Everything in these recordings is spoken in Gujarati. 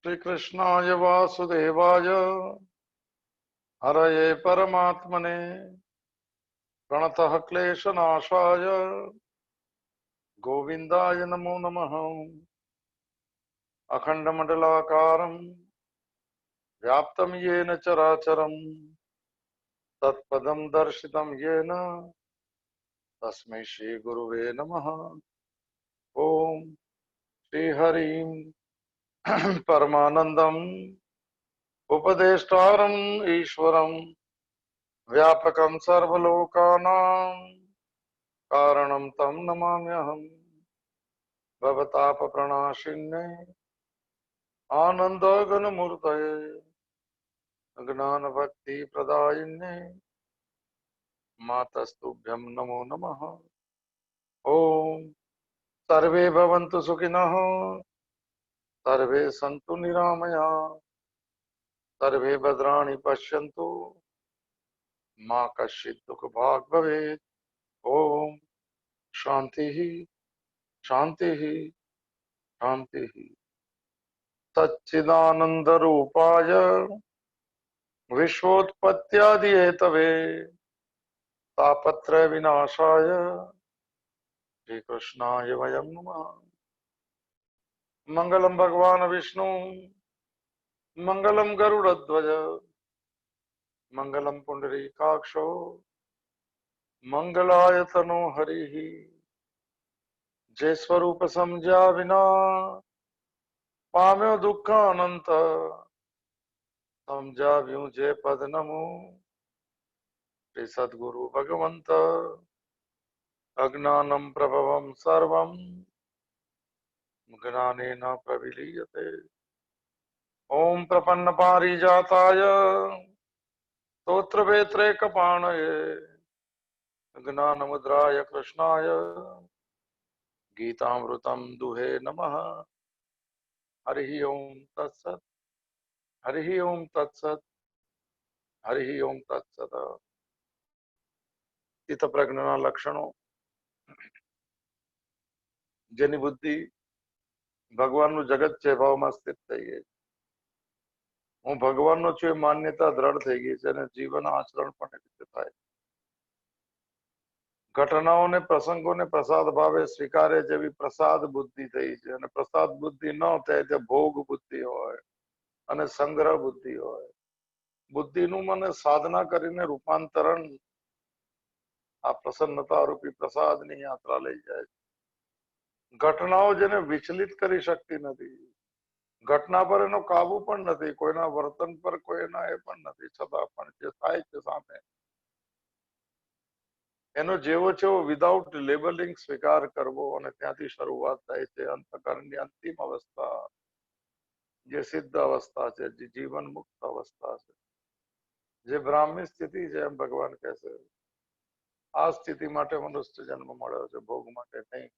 श्रीकृष्णाय वासुदेवाय हरये परमात्मने प्रणतः क्लेशनाशाय गोविन्दाय नमो नमः। अखण्डमण्डलाकारं व्याप्तं येन चराचरं तत्पदं दर्शितं येन तस्मै श्रीगुरुवे नमः। ॐ श्रीहरिं परमानन्दम् उपदेष्टारम् ईश्वरं व्यापकं सर्वलोकानां कारणं तं नमाम्यहम्। भवतापप्रणाशिन्ने आनन्दघनमूर्तये ज्ञानभक्तिप्रदायिन्ने मातस्तुभ्यं नमो नमः। ॐ सर्वे भवन्तु सुखिनः सर्वे सन्तु निरामयाः सर्वे भद्राणि पश्यन्तु मा कश्चित् दुःखभाग् भवेत्। ॐ शान्तिः शान्तिः शान्तिः। सच्चिदानन्दरूपाय विश्वोत्पत्त्यादिहेतवे तापत्रय विनाशाय श्रीकृष्णाय वयं नमः। मंगलम भगवान विष्णु मंगलम गरुड़ध्वज मंगलम पुंडरीकाक्षो मंगलाय तनो हरिः। जय स्वरूप समझा बिना पाम्यो दुःखानंत समझा व्यू जय पद नमो श्री सद्गुरु भगवंत। अज्ञानम प्रभवम सर्वम ज्ञानेन प्रविलीयते। ओम प्रपन्न पारिजाताय स्तोत्रवेत्रैकपाणये ज्ञानमुद्राय कृष्णाय गीतामृतं दुहे नमः। हरिः ओम तत्सत् हरिः ओम तत्सत् हरिः ओम तत्सत्। चित्त प्रज्ञाना लक्षणों જેની બુદ્ધિ ભગવાનનું જગત છે ભાવમાં સ્થિત થઈ ગઈ, હું ભગવાનનો છું એ માન્યતા દ્રઢ થઈ ગઈ છે અને જીવન આચરણ પણ એ રીતે થાય। ઘટનાઓને પ્રસંગોને પ્રસાદ ભાવે સ્વીકારે જેવી પ્રસાદ બુદ્ધિ થઈ છે અને પ્રસાદ બુદ્ધિ ન થાય તે ભોગ બુદ્ધિ હોય અને સંગ્રહ બુદ્ધિ હોય। બુદ્ધિનું મને સાધના કરીને રૂપાંતરણ આ પ્રસન્નતા રૂપી પ્રસાદની યાત્રા લઈ જાય છે। ઘટનાઓ જેને વિચલિત કરી શકતી નથી, ઘટના પર એનો કાબુ પણ નથી, કોઈના વર્તન પર કોઈના એ પણ નથી, છતાં પણ જે થાય છે સામે એનો જેવો છે વિધાઉટ લેબલિંગ સ્વીકાર કરવો અને ત્યાંથી શરૂઆત થાય છે અંતકરણની અંતિમ અવસ્થા જે સિદ્ધ અવસ્થા છે, જે જીવન મુક્ત અવસ્થા છે, જે બ્રાહ્મી સ્થિતિ છે એમ ભગવાન કહેશે। આ સ્થિતિ માટે મનુષ્ય જન્મ મળ્યો છે, ભોગ માટે નહીં।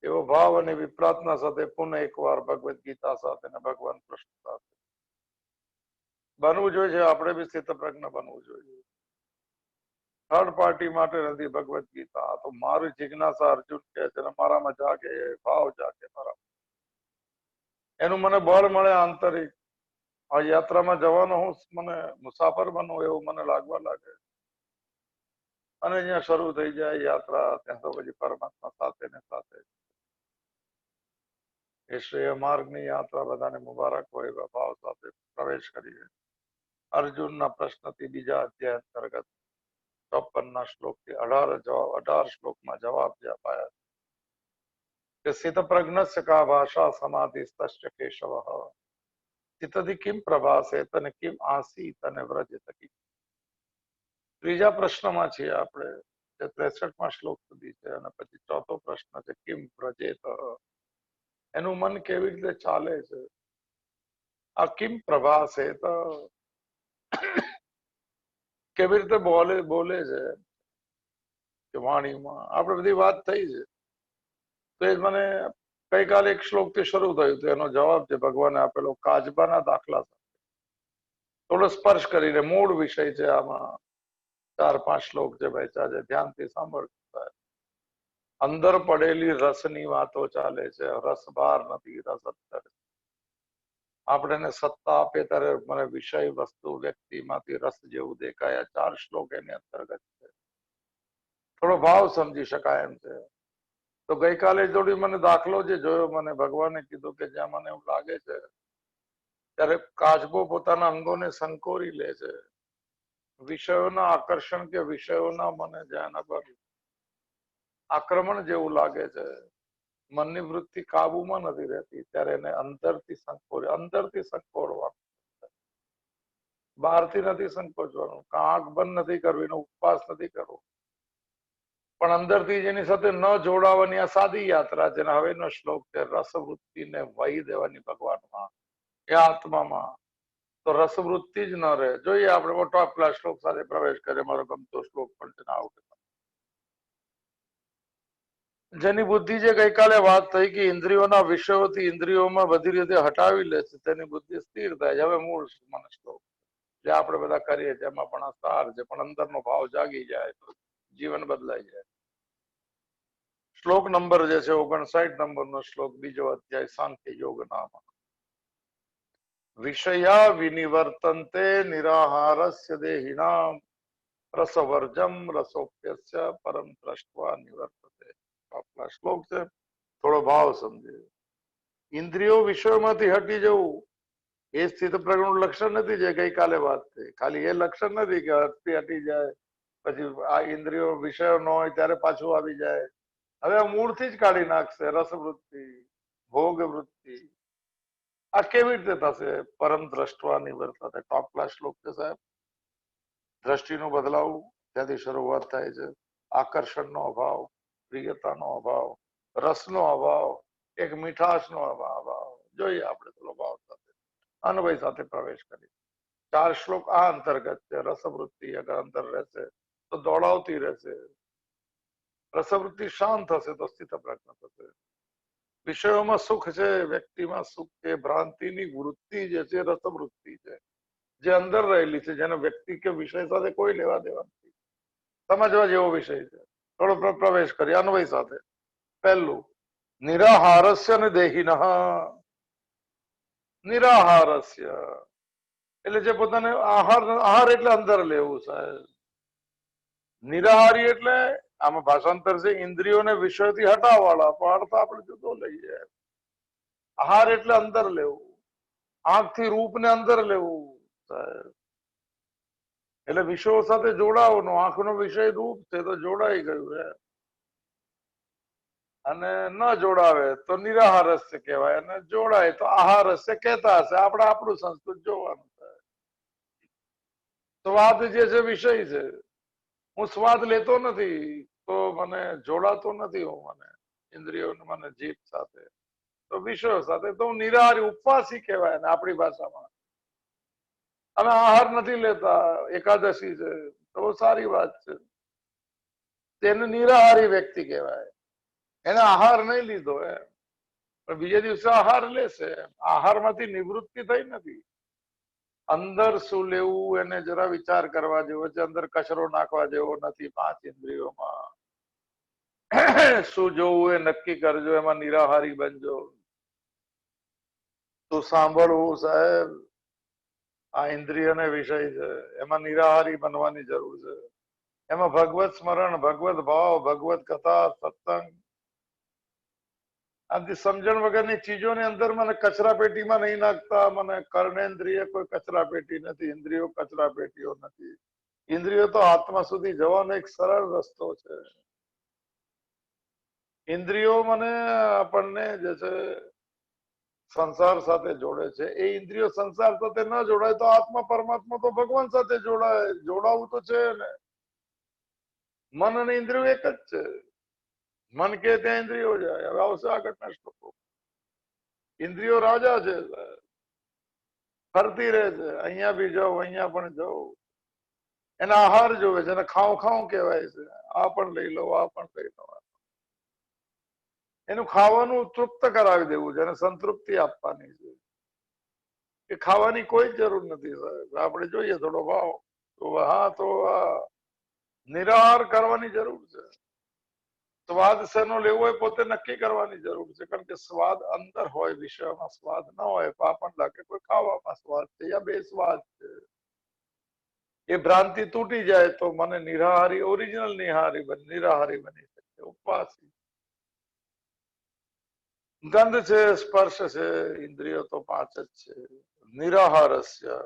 એવો ભાવ અને વિપ્રાર્થના સાથે પુનઃ એકવાર ભગવદ ગીતા સાથે અને ભગવાન કૃષ્ણ સાથે બનવું જોઈએ। આપણે બી સ્થિતપ્રજ્ઞ બનવું જોઈએ। થર્ડ પાર્ટી માટે નથી ભગવદ ગીતા। તો મારી જિજ્ઞાસા અર્જુન કહે છે મારામાં જાગે ભાવ જાગે મારા, એનું મને બળ મળે આંતરિક। આ યાત્રામાં જવાનો હું મને મુસાફર બનવું એવું મને લાગવા લાગે અને અહીંયા શરૂ થઈ જાય યાત્રા, ત્યાં તો પછી પરમાત્મા સાથે ને સાથે એ શ્રેય માર્ગની યાત્રા બધાને મુબારક હોય એવા ભાવ સાથે પ્રવેશ કરીએ। અર્જુનના પ્રશ્નથી બીજા અધ્યાય અંતર્ગત 54ના શ્લોકથી 18 શ્લોકમાં જવાબ જે અપાયા કે સ્થિતપ્રજ્ઞસ્ય કા ભાષા સમાધિસ્તસ્ય કેશવઃ સ્થિતધિ કિમ પ્રભાસે તને કિમ આસી તને વ્રજત કિમ। ત્રીજા પ્રશ્નમાં છીએ આપણે, જે 63મા શ્લોક સુધી છે અને પછી ચોથો પ્રશ્ન છે કિમ વ્રજેત, એનું મન કેવી રીતે ચાલે છે। આ કિમ પ્રભાસે તો કેવી રીતે બોલે છે કે વાણીમાં આપણે બધી વાત થઈ છે। તો એ મને ગઈકાલે એક શ્લોકથી શરૂ થયું હતું, એનો જવાબ છે ભગવાને આપેલો કાચબાના દાખલા સાથે થોડો સ્પર્શ કરીને। મૂળ વિષય છે આમાં 4-5 શ્લોક જે વહેંચ્યા છે, ધ્યાનથી સાંભળતા અંદર પડેલી રસની વાતો ચાલે છે। રસ બહાર નથી, રસ અંદર। આપણે સત્તા આપે ત્યારે મને વિષય વસ્તુ વ્યક્તિમાંથી રસ જેવું દેખાય. 4 શ્લોક એની અંતર્ગત છે. થોડો ભાવ સમજી શકાય એમ છે. તો ગઈકાલે જોડી મને દાખલો જે જોયો, મને ભગવાને કીધું કે જ્યાં મને એવું લાગે છે ત્યારે કાચબો પોતાના અંગોને સંકોરી લે છે. વિષયોના આકર્ષણ કે વિષયોના મને જેના પર આક્રમણ જેવું લાગે છે, મનની વૃત્તિ કાબુમાં નથી રહેતી, ત્યારે એને અંદરથી સંકોરવાનું, બહારથી નથી સંકોચવાનું. આંખ બંધ નથી કરવી, ઉપવાસ નથી કરવો, પણ અંદરથી જેની સાથે ન જોડાવાની આ સાદી યાત્રા છે. હવેનો શ્લોક છે રસવૃત્તિને વહી દેવાની ભગવાનમાં, એ આત્મામાં. તો રસવૃત્તિ જ ન રહે. જોઈએ આપણે મોટો આપલા શ્લોક સાથે પ્રવેશ કરે. મારો ગમતો શ્લોક પણ છે આવડે, જેની બુદ્ધિ જે ગઈકાલે વાત થઈ કે ઇન્દ્રિયોના વિષયોથી ઇન્દ્રિયોમાં બધી રીતે હટાવી લે છે, તેની બુદ્ધિ સ્થિર થાય છે. હવે મૂળ મને શ્લોક જે આપણે બધા કરીએ છીએ એમાં પણ આ સાર છે, પણ અંદરનો ભાવ જાગી જાય તો જીવન બદલાઈ જાય. શ્લોક નંબર જે છે 59 નંબરનો શ્લોક, બીજો અધ્યાય, સાંખ્ય યોગ નામ. વિષયા વિનિવર્તન્તે નિરાહારસ્ય દેહિનામ રસવર્જમ રસોપ્યસ્ય પરમ દ્રષ્ટવા નિવર્તતે. આપણા શ્લોક છે, થોડો ભાવ સમજે. ઇન્દ્રિયો વિષયોમાંથી હટી જવું એ સ્થિત પ્રજ્ઞનું લક્ષણ નથી, જે ગઈકાલે વાત થઈ. ખાલી એ લક્ષણ નથી કે હટી જાય પછી આ ઇન્દ્રિયો વિષયો ન હોય ત્યારે પાછું આવી જાય. હવે આ મૂળથી જ કાઢી નાખશે રસવૃત્તિ, ભોગ વૃત્તિ. આ કેવી રીતે થશે? પરમ દ્રષ્ટવા નિવર્તતે. ટોપ ક્લાસ શ્લોક છે સાહેબ. દ્રષ્ટિનું બદલાવું ત્યાંથી શરૂઆત થાય છે. આકર્ષણનો અભાવ, પ્રિયતાનો અભાવ, રસનો અભાવ, એક મીઠાશનો અભાવ. જોઈએ આપણે થોડો ભાવ સાથે અન્વય સાથે પ્રવેશ કરી. 4 શ્લોક આ અંતર્ગત છે. રસવૃત્તિ અગર અંદર રહેશે તો દોડાવતી રહેશે. રસવૃત્તિ શાંત થશે તો સ્થિત પ્રજ્ઞ થશે. વિષયોમાં સુખ છે, વ્યક્તિમાં સુખ છે, ભ્રાંતિની વૃત્તિ જે છે રસવૃત્તિ છે, જે અંદર રહેલી છે, જેને વ્યક્તિ કે વિષય સાથે કોઈ લેવા દેવા નથી. સમજવા જેવો વિષય છે. થોડો પ્રવેશ કરી અન્વય સાથે. પહેલું, નિરાહારસ્ય ને દેહિનઃ. નિરાહારસ્ય એટલે જે પોતાને આહાર એટલે અંદર લેવું સાહેબ. નિરાહારી એટલે આમાં ભાષાંતર છે ઇન્દ્રિયોને વિષયથી હટાવવાળા, પણ અર્થ આપણે જુદો લઈએ. આહાર એટલે અંદર લેવું, આંખથી રૂપને અંદર લેવું સાહેબ. એટલે વિષયો સાથે જોડાવાનું. આંખનો વિષય રૂપ છે તો જોડાઈ ગયું છે, અને ન જોડાવે તો નિરાહારસ્ય કહેવાય, અને જોડાય તો આહારસ્ય કહેતા હશે. આપણે આપણું સંસ્કૃત જોવાનું છે. સ્વાદ જે છે વિષય છે. હું સ્વાદ લેતો નથી તો મને જોડાતો નથી. હું મને ઇન્દ્રિયો મને જીભ સાથે તો વિષયો સાથે તો હું નિરાહારી, ઉપવાસી કહેવાય ને આપણી ભાષામાં. અમે આહાર નથી લેતા, એકાદશી છે તો સારી વાત છે, તેને નિરાહારી વ્યક્તિ કહેવાય. એને આહાર નહીં લીધો એમ, પણ બીજે દિવસે આહાર લેશે. આહારમાંથી નિવૃત્તિ થઈ નથી. અંદર શું લેવું એને જરા વિચાર કરવા જેવો છે. અંદર કચરો નાખવા જેવો નથી. 5 ઇન્દ્રિયોમાં શું જોવું એ નક્કી કરજો, એમાં નિરાહારી બનજો. તો સાંભળવું સાહેબ આ ઇન્દ્રિયને વિષય છે, એમાં નિરાહારી બનવાની જરૂર છે. એમાં ભગવત સ્મરણ, ભગવત ભાવ, ભગવત કથા, સત્સંગ, આથી સમજણ વગરની ચીજોની અંદર મને કચરા પેટીમાં નહીં નાખતા. મને કર્ણેન્દ્રિય કોઈ કચરા પેટી નથી, ઇન્દ્રિયો કચરા પેટીઓ નથી. ઇન્દ્રિયો તો આત્મા સુધી જવાનો એક સરળ રસ્તો છે. ઇન્દ્રિયો મને આપણને જે છે સંસાર સાથે જોડે છે. એ ઇન્દ્રિયો સંસાર સાથે ન જોડાય તો આત્મા પરમાત્મા તો ભગવાન સાથે જોડાય. જોડાવું તો છે ને. મન અને ઇન્દ્રિયો એક જ છે. મન કે ત્યાં ઇન્દ્રિયો જાય. હવે આવશે આગળના શ્લોકો. ઇન્દ્રિયો રાજા છે, ફરતી રહે છે. અહીંયા બી જાઓ, અહીંયા પણ જાઓ. એના આહાર જોવે છે, એને ખાઉં ખાઉં કહેવાય છે. આ પણ લઈ લો, આ પણ લઈ લો. એનું ખાવાનું તૃપ્ત કરાવી દેવું છે, એને સંતૃપ્તિ આપવાની છે. કે ખાવાની કોઈ જ જરૂર નથી સાહેબ. આપણે જોઈએ થોડો ભાવ તો હા, તો નિરાહાર કરવાની જરૂર છે. સ્વાદ શેનો લેવો હોય પોતે નક્કી કરવાની જરૂર છે, કારણ કે સ્વાદ અંદર હોય, વિષયમાં સ્વાદ ન હોય તો આપણને લાગે કોઈ ખાવામાં સ્વાદ છે, યા બે સ્વાદ છે. એ ભ્રાંતિ તૂટી જાય તો મને નિરાહારી, ઓરિજિનલ નિરાહારી બની શકે, ઉપવાસી. ગંધ છે, સ્પર્શ છે, ઇન્દ્રિયો તો 5 જ છે. નિરાહારસ્ય,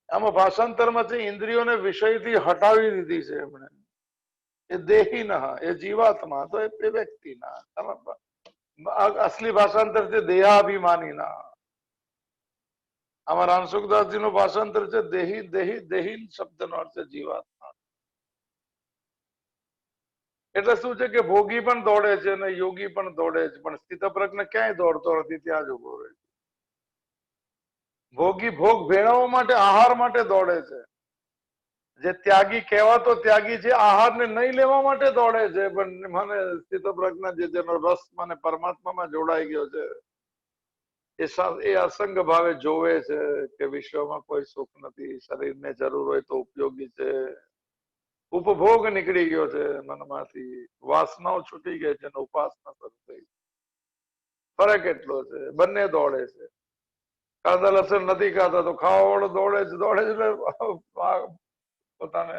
આમાં ભાષાંતરમાં છે ઇન્દ્રિયોને વિષયથી હટાવી દીધી છે એમણે. એ દેહી ના, એ જીવાત્મા, તો એ વ્યક્તિ ના. અસલી ભાષાંતર છે દેહાભિમાની ના. આમાં રામસુખદાસજી નું ભાષાંતર છે દેહી દેહી દેહી શબ્દનો અર્થ છે જીવાત્મા. એટલે શું છે કે ભોગી પણ દોડે છે અને યોગી પણ દોડે છે, પણ સ્થિતપ્રજ્ઞ ક્યાંય દોડતો નથી, ત્યાં જ ઉભો રહે છે. ભોગી ભોગ ભેળવવા માટે, આહાર માટે દોડે છે. જે ત્યાગી કહેવાતો ત્યાગી છે, આહારને નહીં લેવા માટે દોડે છે. પણ મને સ્થિતપ્રજ્ઞ જેનો રસ મને પરમાત્મામાં જોડાઈ ગયો છે, એ અસંગ ભાવે જોવે છે કે વિશ્વમાં કોઈ સુખ નથી, શરીરને જરૂર હોય તો ઉપયોગી છે. ઉપભોગ નીકળી ગયો છે મનમાંથી, વાસનાઓ છૂટી ગઈ છે, ઉપાસના શરૂ થઈ. ફરક એટલો છે, બંને દોડે છે. કાંદા લસણ નથી ખાતા તો ખાવા વાળો દોડે છે, દોડે છે એટલે પોતાને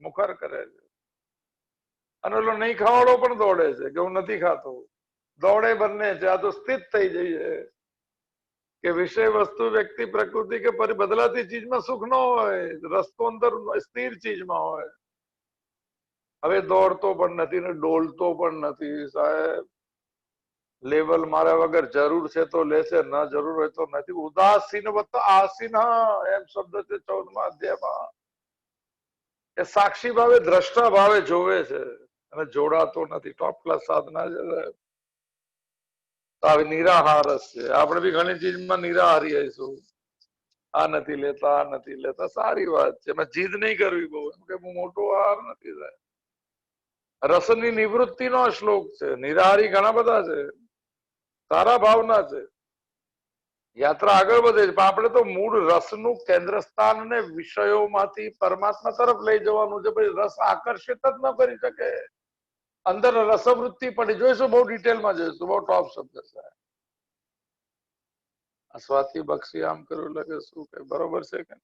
મુખર કરે છે. અને ઓલો નહીં ખાવાળો પણ દોડે છે કે હું નથી ખાતો. દોડે બંને છે. આ તો સ્થિત થઈ જઈએ કે વિષય વસ્તુ વ્યક્તિ પ્રકૃતિ કે બદલાતી ચીજમાં સુખ ન હોય, રસ્તો અંદર સ્થિર ચીજમાં હોય. હવે દોડતો પણ નથી ને ડોલતો પણ નથી સાહેબ. લેવલ મારા વગર જરૂર છે તો લેશે, ન જરૂર હોય તો નથી. ઉદાસીન આસીન, એમ શબ્દ છે 14મા અધ્યાયમાં. એ સાક્ષી ભાવે, દ્રષ્ટા ભાવે જોવે છે અને જોડાતો નથી. ટોપ ક્લાસ સાધના છે. નિરાહાર છે. આપણે બી ઘણી ચીજમાં નિરાહારી આવીશું. આ નથી લેતા, આ નથી લેતા, સારી વાત છે. એમાં જીદ નહીં કરવી બહુ, એમ કે હું મોટો આહાર નથી થાય. રસની નિવૃત્તિનો શ્લોક છે. નિરાહારી ઘણા બધા છે, સારા ભાવના છે, યાત્રા આગળ વધે છે. પણ આપણે તો મૂળ રસનું કેન્દ્ર સ્થાન ને વિષયોમાંથી પરમાત્મા તરફ લઈ જવાનું છે. પછી રસ આકર્ષિત જ ન કરી શકે. અંદર રસવૃત્તિ પડી, જોઈશું બહુ ડિટેલમાં જોઈશું, બહુ ટોપ શબ્દ છે. સ્વાતિ બક્ષી આમ કર્યું લાગે શું કે બરોબર છે કે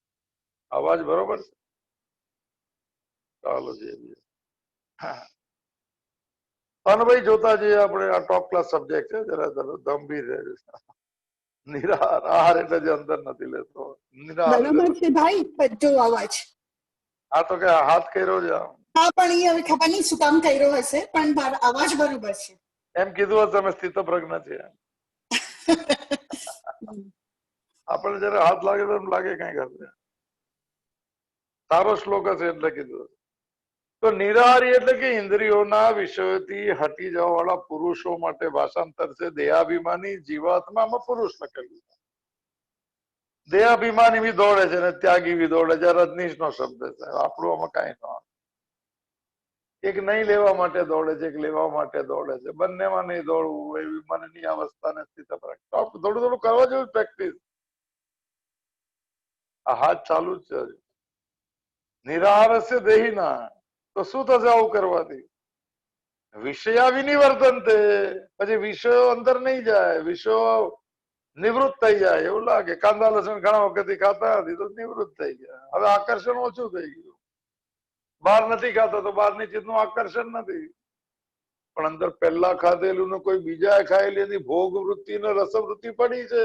અવાજ બરોબર છે? ચાલો જોઈએ. ભાઈ જોતા જઈએ આપણે. આ ટોપ ક્લાસ સબ્જેક્ટ છે, જરા ગંભીર રહે છે. નિરાહાર, આહાર એટલે જે અંદર નથી લેતો. બરોબર છે ભાઈ, બધો અવાજ. હા તો કે હાથ કર્યો છે આમ. હા પણ એ હવે ખબર નહીં શું કામ કર્યો હશે, પણ અવાજ બરોબર છે. એમ કીધું તમે સ્થિત પ્રજ્ઞ છે. આપણે જયારે હાથ લાગે તો એમ લાગે કઈ કરશે. સારો શ્લોક હશે એટલે કીધું. તો નિરાહારી એટલે કે ઇન્દ્રિયોના વિષયોથી હટી જવા વાળા પુરુષો માટે ભાષાંતર છે દેહાભિમાની, જીવાત્મામાં પુરુષ લખેલું છે. દેહાભિમાની બી દોડે છે ને ત્યાગી બી દોડે છે. રજનીશ નો શબ્દ છે, આપણું આમાં કઈ ન. એક નહીં લેવા માટે દોડે છે, એક લેવા માટે દોડે છે. બંનેમાં નહીં દોડવું, એવી મનની અવસ્થાને સ્થિત થોડું થોડું કરવા જેવું પ્રેક્ટિસ. આ હાથ ચાલુ જ છે. નિરાહાર છે દેહી ના, તો શું થશે આવું કરવાથી? વિષયા વિનિવર્તન તે, પછી વિષયો અંદર નહીં જાય, વિષયો નિવૃત્ત થઈ જાય. એવું લાગે કાંદા લસણ ઘણા વખત ખાતા નથી તો નિવૃત્ત થઈ ગયા. હવે આકર્ષણ ઓછું થઈ ગયું. બહાર નથી ખાતા તો બહારની ચીજનું આકર્ષણ નથી, પણ અંદર પહેલા ખાધેલું ને કોઈ બીજા ખાયેલી એની ભોગ વૃત્તિ ને રસવૃત્તિ પડી છે.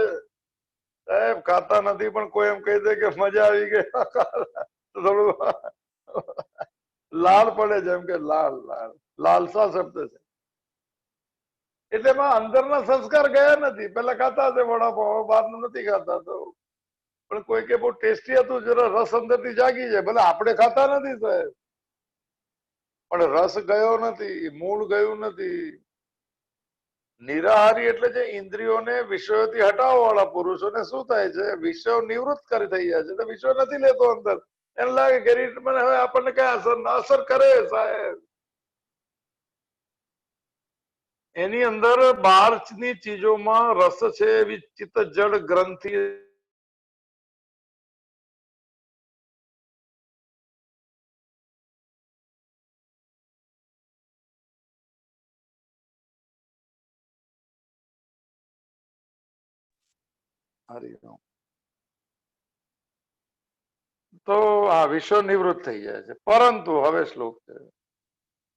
સાહેબ ખાતા નથી પણ કોઈ એમ કહી દે કે મજા આવી ગઈ, થોડું લાલ પડે છે. એમ કે લાલ લાલ લાલસા શબ્દ છે. એટલે એમાં અંદરના સંસ્કાર ગયા નથી. પેલા ખાતા હશે વડાપાવ, બહારનું નથી ખાતા તો. પણ કોઈ કે બહુ ટેસ્ટી હતું, જરા રસ અંદરથી જાગી જાય. ભલે આપણે ખાતા નથી સાહેબ, પણ રસ ગયો નથી, મૂળ ગયું નથી. નિરાહારી એટલે જે ઇન્દ્રિયોને વિષયોથી હટાવવા વાળા પુરુષોને શું થાય છે? વિષયો નિવૃત્ત કરી થઈ જાય છે, તો વિષયો નથી લેતો અંદર. એને લાગે કે મને હવે આપણને કઈ અસર કરે સાહેબ. એની અંદર બહારની ચીજોમાં રસ છે, એવી ચિત્ત જડ ગ્રંથિ હરિઓમ. તો આ વિશ્વ નિવૃત્ત થઈ જાય છે, પરંતુ હવે શ્લોક છે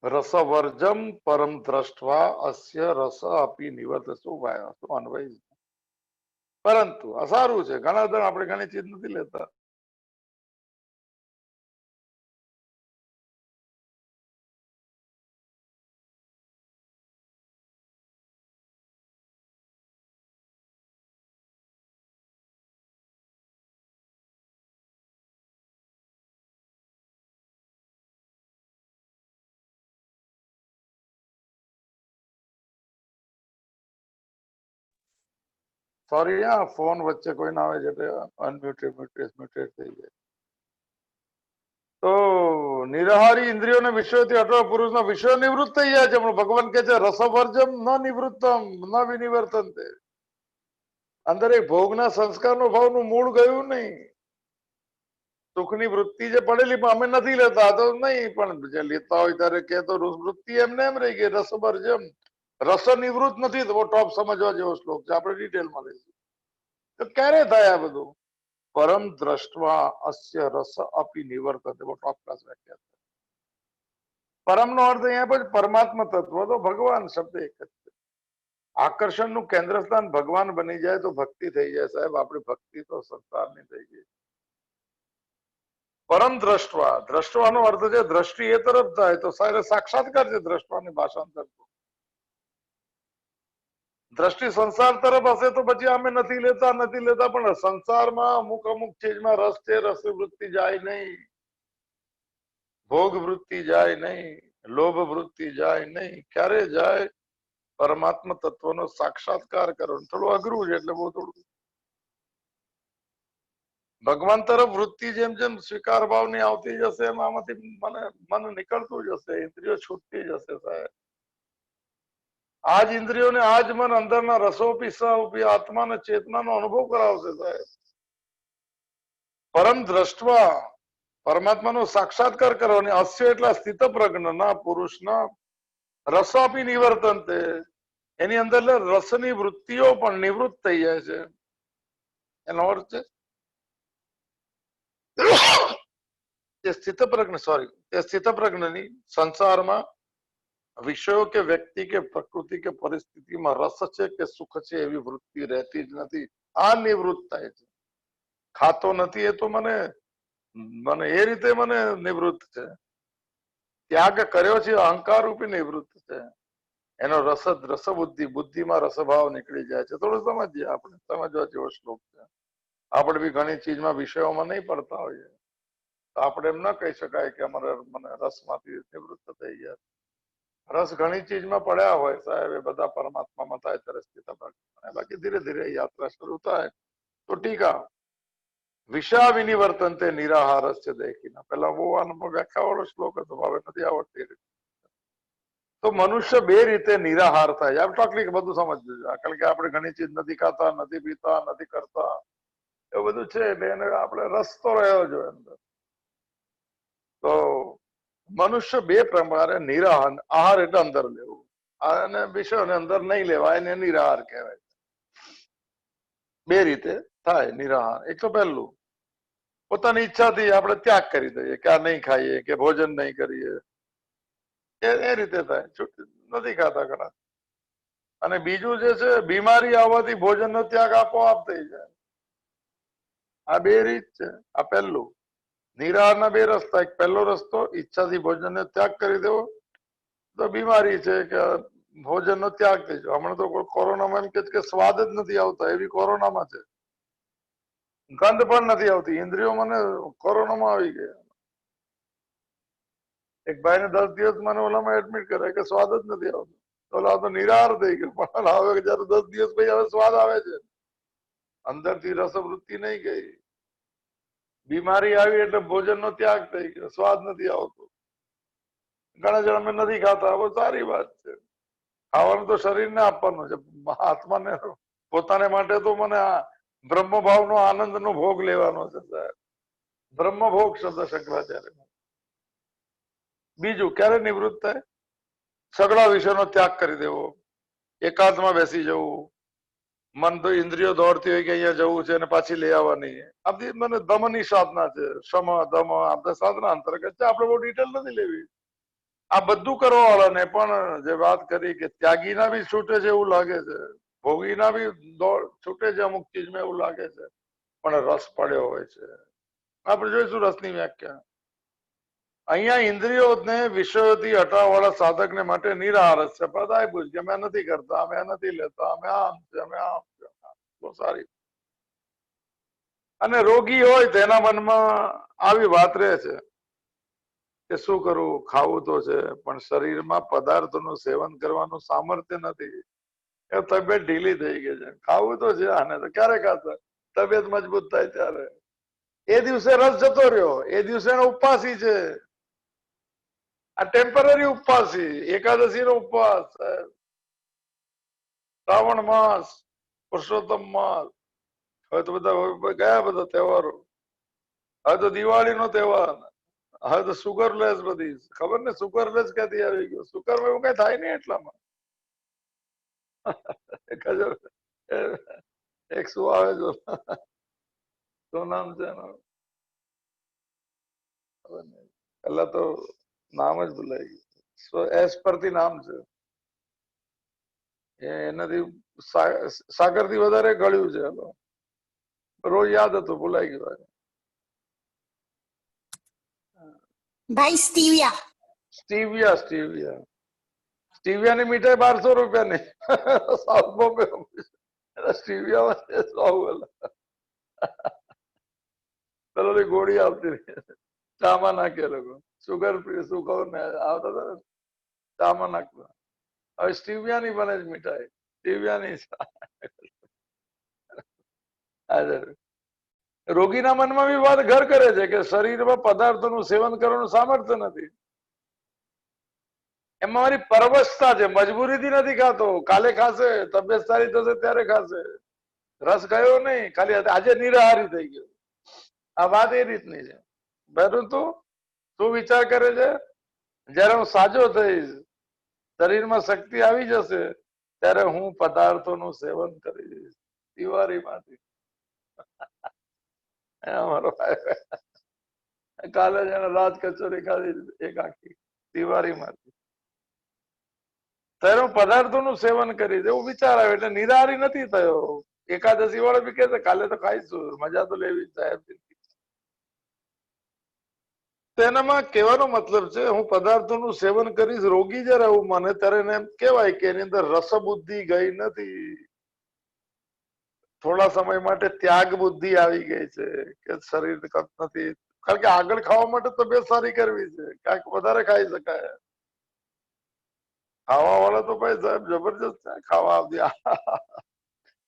રસવર્જમ પરમ દ્રષ્ટવા અસ્ય રસ અપી નિવર્ત. શું ભાઈ શું અન્વય? પરંતુ આ સારું છે, ઘણા દર આપણે ઘણી ચીજ નથી લેતા. સોરી, હા, ફોન વચ્ચે કોઈ ના આવે છે એટલે અનમ્યુટેડ થઈ જાય. તો નિરાહારી ઇન્દ્રિયોને વિષયોથી અટવા પુરુષના વિષયો નિવૃત્ત થઈ જાય છે, પણ ભગવાન કે છે રસવર્જમ ન નિવૃત્તમ ન વિનિવર્તનતે. અંદર એક ભોગના સંસ્કારનો ભાવનું મૂળ ગયું નહીં. સુખની વૃત્તિ જે પડેલી પણ અમે નથી લેતા તો નહીં, પણ જે લેતા હોય ત્યારે કે તો વૃત્તિ એમને એમ રહી ગઈ રસવર્જમ. રસ નિવૃત્ત નથી તો ટોપ સમજવા જેવો શ્લોક છે, આપણે ડિટેલમાં લઈશું. તો ક્યારે થાય આ બધું? પરમ દ્રષ્ટવા અસ્ય રસ અપી નિવર્તતે. ટોપ ક્લાસ વ્યાખ્યા. પરમ નો અર્થ અહીંયા પછી પરમાત્મા તત્વ, તો ભગવાન શબ્દ એક જ છે. આકર્ષણનું કેન્દ્ર સ્થાન ભગવાન બની જાય તો ભક્તિ થઈ જાય સાહેબ. આપણી ભક્તિ તો સંસારની થઈ ગઈ. પરમ દ્રષ્ટવા, દ્રષ્ટવાનો અર્થ છે દ્રષ્ટિ એ તરફ થાય તો સાક્ષાત્કાર છે દ્રષ્ટવાની ભાષાંતર. દ્રષ્ટિ સંસાર તરફ હશે તો પછી અમે નથી લેતા, પણ સંસારમાં અમુક ચીજમાં રસ છે, રસ વૃત્તિ જાય નહીં, ભોગ વૃત્તિ જાય નહીં, લોભ વૃત્તિ જાય નહીં. ક્યારે જાય? પરમાત્મા તત્વનો સાક્ષાત્કાર કરો. થોડું અઘરું છે એટલે બહુ થોડું. ભગવાન તરફ વૃત્તિ જેમ જેમ સ્વીકાર ભાવની આવતી જશે એમ આમાંથી મન નીકળતું જશે, ઇન્દ્રિયો છૂટતી જશે સાહેબ. આજ ઇન્દ્રિયોને આજ મન અંદરના રસોપી સહપી આત્માને ચેતનાનો અનુભવ કરાવશે સાહેબ. પરમ દ્રષ્ટવા, પરમાત્માનો સાક્ષાત્કાર કરવાની. અસ્ય એટલા સ્થિત પ્રજ્ઞના પુરુષના રસાપી નિવર્તનતે. એની અંદર રસની વૃત્તિઓ પણ નિવૃત્ત થઈ જાય છે. એનો અર્થ છે તે સ્થિત પ્રજ્ઞની સંસારમાં વિષયો કે વ્યક્તિ કે પ્રકૃતિ કે પરિસ્થિતિમાં રસ છે કે સુખ છે એવી વૃત્તિ રહેતી જ નથી. આ નિવૃત્ત થાય છે. ખાતો નથી એ તો મને એ રીતે મને નિવૃત્ત છે. ત્યાગ કર્યો છે અહંકાર રૂપી નિવૃત્ત છે. એનો રસ બુદ્ધિ, બુદ્ધિમાં રસભાવ નીકળી જાય છે. થોડું સમજીએ, આપણે સમજવા જેવો શ્લોક છે. આપણે બી ઘણી ચીજમાં વિષયોમાં નહીં પડતા હોઈએ તો આપણે એમ ના કહી શકાય કે અમારે મને રસમાંથી નિવૃત્ત થઈ ગયા. રસ ઘણી ચીજમાં પડ્યા હોય સાહેબ, એ બધા પરમાત્મામાં થાય ત્યારે સ્થિત. બાકી ધીરે ધીરે યાત્રા શરૂ થાય તો ટીકા વિષા વિનિવર્તન તે નિરાહાર છે દેખીના. પેલા બહુ વ્યાખ્યા વાળો શ્લોક હતો, હવે નથી આવડતી. તો મનુષ્ય બે રીતે નિરાહાર થાય. આમ તકલીફ બધું સમજવું જોઈએ, કારણ કે આપણે ઘણી ચીજ નથી ખાતા, નથી પીતા, નથી કરતા, એવું બધું છે એટલે એને આપણે રસ તો રહ્યો જોઈએ અંદર. તો મનુષ્ય બે પ્રમાણે નિરાહાર, આહાર એટલે અંદર લેવું, અને વિષયોને અંદર નહીં લેવા, એને નિરાહાર કહેવાય. બે રીતે થાય નિરાહાર. એક તો પહેલું પોતાની ઈચ્છાથી આપણે ત્યાગ કરી દઈએ કે આ નહીં ખાઈએ કે ભોજન નહીં કરીએ, એ રીતે થાય, નથી ખાતા ઘણા. અને બીજું જે છે બીમારી આવવાથી ભોજનનો ત્યાગ આપોઆપ થઈ જાય. આ બે રીત છે. આ પહેલું નિરાહારના બે રસ્તા. એક પહેલો રસ્તો ઈચ્છાથી ભોજનનો ત્યાગ કરી દેવો, તો બીમારી છે કે ભોજનનો ત્યાગ થઈ જાય. હમણાં તો કોરોનામાં એમ કે સ્વાદ જ નથી આવતા, એવી કોરોનામાં છે. ગંધ પણ નથી આવતી. ઇન્દ્રિયો મને કોરોનામાં આવી ગયા. એક ભાઈને 10 દિવસ મને ઓલામાં એડમિટ કરે કે સ્વાદ જ નથી આવતો. ઓલા તો નિરાહાર થઈ ગયો, પણ હવે જયારે 10 દિવસ પછી હવે સ્વાદ આવે છે. અંદરથી રસવૃત્તિ નહીં ગઈ. બીમારી આવી એટલે ભોજનનો ત્યાગ થઈ ગયો, સ્વાદ નથી આવતો. ઘણા જણા અમે નથી ખાતા, બહુ સારી વાત છે. ખાવાનું તો શરીરને આપવાનું છે, આત્માને પોતાને માટે તો મને બ્રહ્મભાવનો આનંદનો ભોગ લેવાનો છે સાહેબ. બ્રહ્મભોગ શબ્દ શંકરાચાર્ય. બીજું ક્યારે નિવૃત્ત થાય? સગળા વિષયનો ત્યાગ કરી દેવો, એકાંતમાં બેસી જવું, મન તો ઇન્દ્રિયો દોડતી હોય કે અહીંયા જવું છે અને પાછી લઈ આવવાની. આ બધી મને દમની સાધના છે. શમ દમ આ બધા સાધના અંતર્ગત છે. આપણે બહુ ડિટેલ નથી લેવી. આ બધું કરવા વાળાને પણ જે વાત કરી કે ત્યાગીના બી છૂટે છે એવું લાગે છે, ભોગીના બી છૂટે છે અમુક ચીજમાં એવું લાગે છે, પણ રસ પડ્યો હોય છે. આપણે જોઈશું રસની વ્યાખ્યા. અહીંયા ઇન્દ્રિયોને વિષયોથી હટાવવાળા સાધકને માટે નિરાહાર છે. બધા પૂછ કે અમે નથી કરતા, અમે નથી લેતા, અમે આમ છે, અમે આમ છે. બહુ સારી. અને રોગી હોય તેના મનમાં આવી વાત રહે છે કે શું કરવું, ખાવું તો છે પણ શરીરમાં પદાર્થોનું સેવન કરવાનું સામર્થ્ય નથી. એ તબિયત ઢીલી થઈ ગઈ છે. ખાવું તો છે આને તો ક્યારે ખાતા, તબિયત મજબૂત થાય ત્યારે. એ દિવસે રસ જતો રહ્યો, એ દિવસે ઉપવાસી છે. આ ટેમ્પરરી ઉપવાસી, એકાદશી નો ઉપવાસ, શ્રાવણ માસ, પુરુષોત્તમ માસ. હવે તો બધા ગયા બધા તહેવારો. હવે તો દિવાળી નો તહેવાર, હવે તો સુગરલેસ બધી ખબર ને, સુગરલેસ ક્યાંથી આવી ગયું? સુગર માં એવું કઈ થાય નહીં એટલામાં. એક શું આવે છે, શું નામ છે એનું? પેલા તો નામ જ ભૂલાઈ ગયું. એસ પરથી નામ છે. એનાથી સાગર થી વધારે ગળ્યું છે. રોજ યાદ હતું, ભૂલાઈ ગયું. ભાઈ સ્ટીવિયા. સ્ટીવિયા સ્ટીવિયા સ્ટીવિયા ની મીઠાઈ 1200 રૂપિયાની સાઉથ બોમ્બે. સ્ટીવિયા પેલો ગોળી આવતી ચામાં નાખે લોકો. સુગર ફ્રી શું કહું ને આવતા હતા ને ચામાં નાખતા. હવે સ્ટીવિયા ની બને જ મીઠાઈ. સ્ટીવિયા ની. રોગીના મનમાં બી વાત ઘર કરે છે કે શરીરમાં પદાર્થોનું સેવન કરવાનું સામર્થ્ય નથી. એમાં મારી પરવશતા છે, મજબૂરીથી નથી ખાતો. કાલે ખાશે, તબિયત સારી થશે ત્યારે ખાશે. રસ ગયો નહીં, ખાલી આજે નિરાહારી થઈ ગયો. આ વાત એ રીતની છે. પરંતુ શું વિચાર કરે છે? જયારે હું સાજો થઈશ, શરીરમાં શક્તિ આવી જશે, ત્યારે હું પદાર્થોનું સેવન કરીશ. દિવાળીમાંથી અમારો કાલે જ એને રાજ કચોરી ખાધી એક આખી દિવાળીમાંથી. ત્યારે હું પદાર્થોનું સેવન કરીશ એવું વિચાર આવે એટલે નિરાહારી નથી થયો. એકાદશી વાળો બી કે કાલે તો ખાઈશું, મજા તો લેવી સાહેબ. તેનામાં કહેવાનો મતલબ છે હું પદાર્થોનું સેવન કરીશ. રોગી જયારે આવું માને ત્યારે એને એમ કહેવાય કે એની અંદર રસબુદ્ધિ ગઈ નથી. થોડા સમય માટે ત્યાગ બુદ્ધિ આવી ગઈ છે કે શરીર નથી. કારણ કે આગળ ખાવા માટે તબિયત સારી કરવી છે, કાંઈક વધારે ખાઈ શકાય. ખાવા વાળા તો ભાઈ સાહેબ જબરજસ્ત છે. ખાવા આપી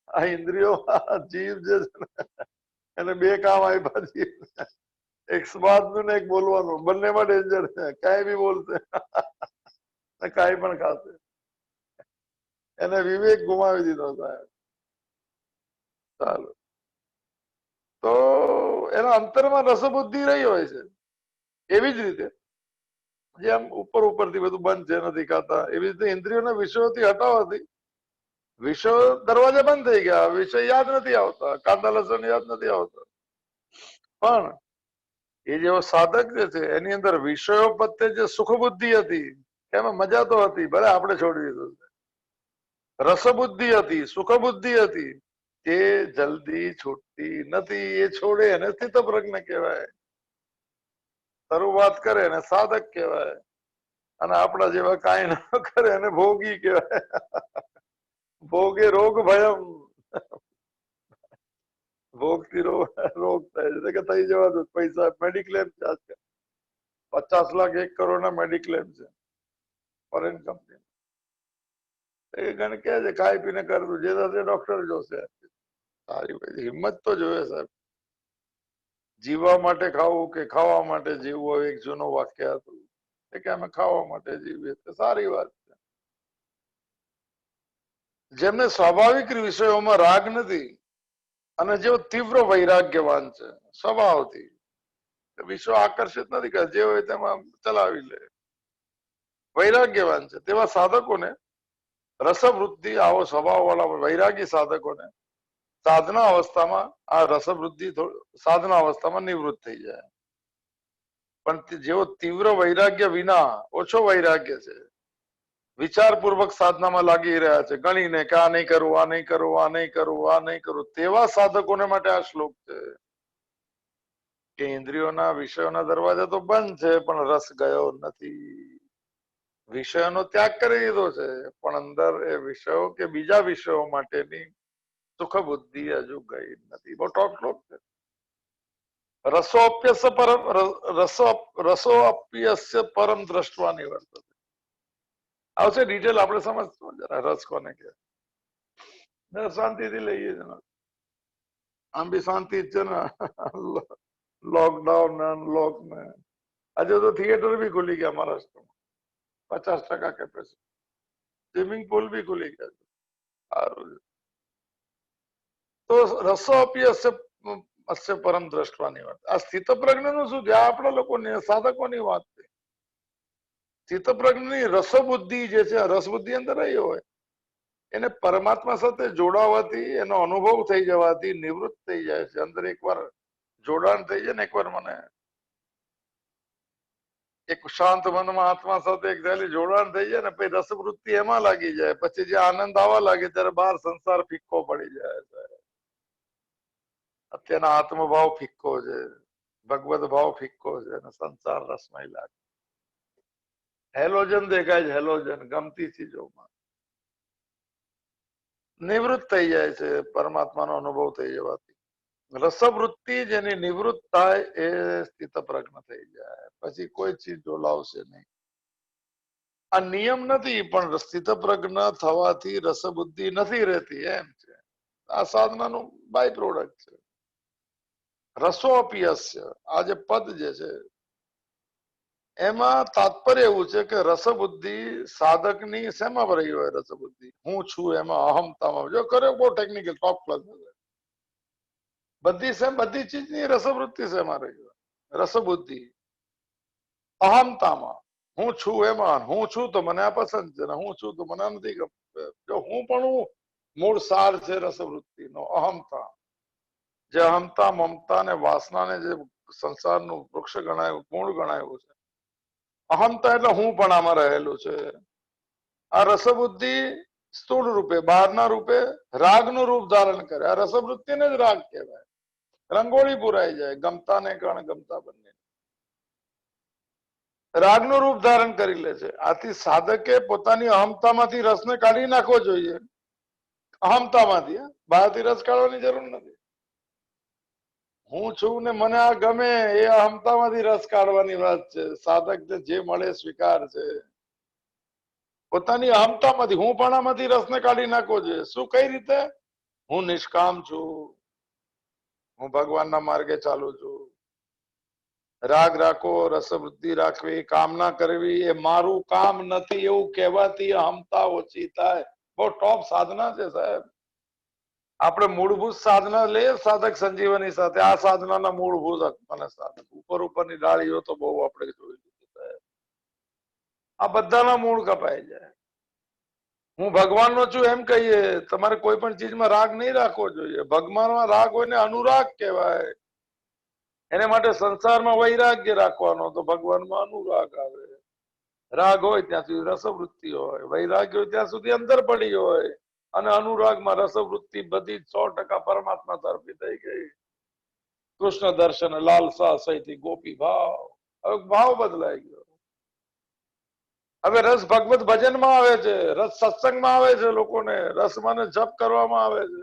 આ ઇન્દ્રિયો જીભ જે છે એને બે કામ આપ્યા છે. એક સ્વાદનું ને એક બોલવાનું, બંનેમાં ડેન્જર છે. કાંઈ બી બોલશે કાંઈ પણ ખાશે. એને વિવેક ગુમાવી દીધો સાહેબ. ચાલો, તો એના અંતરમાં રસબુદ્ધિ રહી હોય છે. એવી જ રીતે જેમ ઉપર ઉપરથી બધું બંધ છે, નથી ખાતા, એવી રીતે ઇન્દ્રિયોના વિષયોથી હટાવવાથી વિષયો દરવાજા બંધ થઈ ગયા. વિષય યાદ નથી આવતા, કાંદા લસણ યાદ નથી આવતા. પણ એ જેવો સાધક જે છે એની અંદર વિષયો પ્રત્યે જે સુખ બુદ્ધિ હતી એમાં મજા તો હતી, ભલે આપણે છોડી દીધું. રસબુદ્ધિ હતી, સુખ બુદ્ધિ હતી, તે જલ્દી છૂટતી નથી. એ છોડે એને સ્થિતપ્રજ્ઞ કહેવાય. શરૂઆત કરે એને સાધક કહેવાય. અને આપણા જેવા કાંઈ ના કરે એને ભોગી કહેવાય. ભોગે રોગ ભયમ. ભોગથી રોગ થાય છે કે થઈ જવા પૈસા. મેડિક્લેમ છે 50 લાખ 1 કરોડ ના મેડિક્લેમ છે ફોરેન કંપની. એ ગણ કે છે ખાઈ પીને કરતું, જે થશે ડોક્ટર જોશે. સારી ભાઈ હિંમત તો જોઈએ સાહેબ. જીવવા માટે ખાવું કે ખાવા માટે જીવવું, એક જૂનો વાક્ય હતું કે અમે ખાવા માટે જીવીએ. સારી વાત છે. જેમને સ્વાભાવિક વિષયોમાં રાગ નથી અને જેઓ તીવ્ર વૈરાગ્યવાન છે સ્વભાવથી, વિષયો આકર્ષિત નથી કરતા, જે હોય તેમાં ચલાવી લે, વૈરાગ્યવાન છે, તેવા સાધકોને રસવૃદ્ધિ આવો સ્વભાવ વાળા વૈરાગી સાધકોને સાધના અવસ્થામાં આ રસવૃદ્ધિ સાધના અવસ્થામાં નિવૃત્ત થઈ જાય. પણ જેવો તીવ્ર વૈરાગ્ય વિના ઓછો વૈરાગ્ય છે, વિચારપૂર્વક સાધનામાં લાગી રહ્યા છે, ગણીને કે આ નહીં કરવું, આ નહીં કરવું, આ નહીં કરવું, આ નહીં કરવું, તેવા સાધકોને માટે આ શ્લોક છે કે ઇન્દ્રિયોના વિષયોના દરવાજા તો બંધ છે પણ રસ ગયો નથી. વિષયોનો ત્યાગ કરી દીધો છે પણ અંદર એ વિષયો કે બીજા વિષયો માટેની સુખ બુદ્ધિ હજુ ગઈ નથી. બહુ ટોપ શ્લોક છે. રસોપ્યસ્ય પરમ રસોપ્યસ્ય પરમ દ્રષ્ટવા નિવર્તતે. આવશે ડિટેલ આપણે સમજશું જરા રસ કોને કે. શાંતિથી લઈએ છે ને, આમ બી શાંતિ જ છે ને. લોકડાઉન ને અનલોક ને આજે તો થિયેટર બી ખુલી ગયા મહારાષ્ટ્રમાં, 50% કેપેસિટી. સ્વિમિંગ પુલ બી ખુલી ગયા છે. સારું છે. તો રસો આપી અસ્ય પરમ દ્રષ્ટવાની વાત. આ સ્થિત પ્રજ્ઞ નું શું છે? આ આપણા લોકોની સાધકોની વાત છે. સ્થિત પ્રજ્ઞની રસબુદ્ધિ જે છે, રસબુદ્ધિ અંદર રહી હોય એને પરમાત્મા સાથે જોડાવાથી, એનો અનુભવ થઈ જવાથી નિવૃત્ત થઈ જાય છે. અંદર એકવાર જોડાણ થઈ જાય ને, એકવાર મને એક શાંત મનમાં આત્મા સાથે એક જોડાણ થઈ જાય ને, પછી રસવૃત્તિ એમાં લાગી જાય. પછી જે આનંદ આવવા લાગે ત્યારે બહાર સંસાર ફિક્કો પડી જાય છે. અત્યારના આત્મભાવ ફિક્કો છે, ભગવત ભાવ ફિક્કો છે અને સંસાર રસમય લાગે. હેલોજન દેખાય છે, હેલોજન ગમતી ચીજોમાં નિવૃત્ત થઈ જાય છે પરમાત્માનો અનુભવ થઈ જવાથી. રસવૃત્તિ જેની નિવૃત્ત થાય એ સ્થિત પ્રજ્ઞ થઈ જાય. પછી કોઈ ચીજ ડોલાવશે નહીં. આ નિયમ નથી પણ સ્થિત પ્રજ્ઞ થવાથી રસબુદ્ધિ નથી રહેતી એમ છે. આ સાધનાનું બાય પ્રોડક્ટ છે. રસો અપિયસ્ય આ જે પદ જે છે એમાં તાત્પર્ય એવું છે કે રસબુદ્ધિ સાધકની શેમાં રહી હોય? રસબુદ્ધિ હું છું એમાં, અહમતામાં. જો કર્યો બહુ ટેકનિકલ ટોપ ક્લાસ બધી ચીજની રસવૃત્તિ શેમાં રહી હોય? રસબુદ્ધિ અહમતામાં. હું છું એમાં, હું છું તો મને આ પસંદ છે ને હું છું તો મને નથી ગમતું. જો હું પણ હું મૂળ સાર છે રસવૃત્તિનો અહમતા. જે અહમતા, મમતા ને વાસનાને જે સંસારનું વૃક્ષ ગણાયું, મૂળ ગણાયું છે, અહમતા એટલે હું પણ આમાં રહેલું છે. આ રસબુદ્ધિ સ્થૂળ રૂપે, બહારના રૂપે રાગનું રૂપ ધારણ કરે. આ રસવૃત્તિને જ રાગ કહેવાય. રંગોળી પુરાઈ જાય, ગમતા ને કારણ ગમતા બંને રાગનું રૂપ ધારણ કરી લે છે. આથી સાધકે પોતાની અહમતામાંથી રસને કાઢી નાખવો જોઈએ. અહમતામાંથી, બહારથી રસ કાઢવાની જરૂર નથી. હું છું ને મને આ ગમે એ અહમતામાંથી રસ કાઢવાની વાત છે. સાધક જે મળે સ્વીકાર છે. પોતાની અહમતામાંથી, હું પણ આમાંથી રસને કાઢી નાખવો જોઈએ. શું, કઈ રીતે? હું નિષ્કામ છું, હું ભગવાનના માર્ગે ચાલુ છું. રાગ રાખવો, રસવૃદ્ધિ રાખવી, કામના કરવી એ મારું કામ નથી એવું કહેવાથી અહમતા ઓછી થાય. બહુ ટોપ સાધના છે સાહેબ. આપણે મૂળભૂત સાધના લઈએ સાધક સંજીવની સાથે. આ સાધનાના મૂળભૂત મને સાધક ઉપરની ડાળીઓ તો બહુ આપણે જોઈ લીધી સાહેબ. આ બધાના મૂળ કપાઈ જાય. હું ભગવાનનો છું એમ કહીએ. તમારે કોઈ પણ ચીજમાં રાગ નહીં રાખવો જોઈએ. ભગવાનમાં રાગ હોય ને અનુરાગ કહેવાય. એને માટે સંસારમાં વૈરાગ્ય રાખવાનો, તો ભગવાનમાં અનુરાગ આવે. રાગ હોય ત્યાં સુધી રસવૃત્તિ હોય, વૈરાગ્ય હોય ત્યાં સુધી અંદર પડી હોય, અને અનુરાગમાં રસવૃત્તિ બધી 100% પરમાત્મા તરફી થઈ ગઈ. કૃષ્ણ દર્શન, લાલસા સહિત ગોપી ભાવ. હવે ભાવ બદલાઈ ગયો. હવે રસ ભગવત ભજનમાં આવે છે, રસ સત્સંગમાં આવે છે. લોકોને રસ મને જપ કરવામાં આવે છે,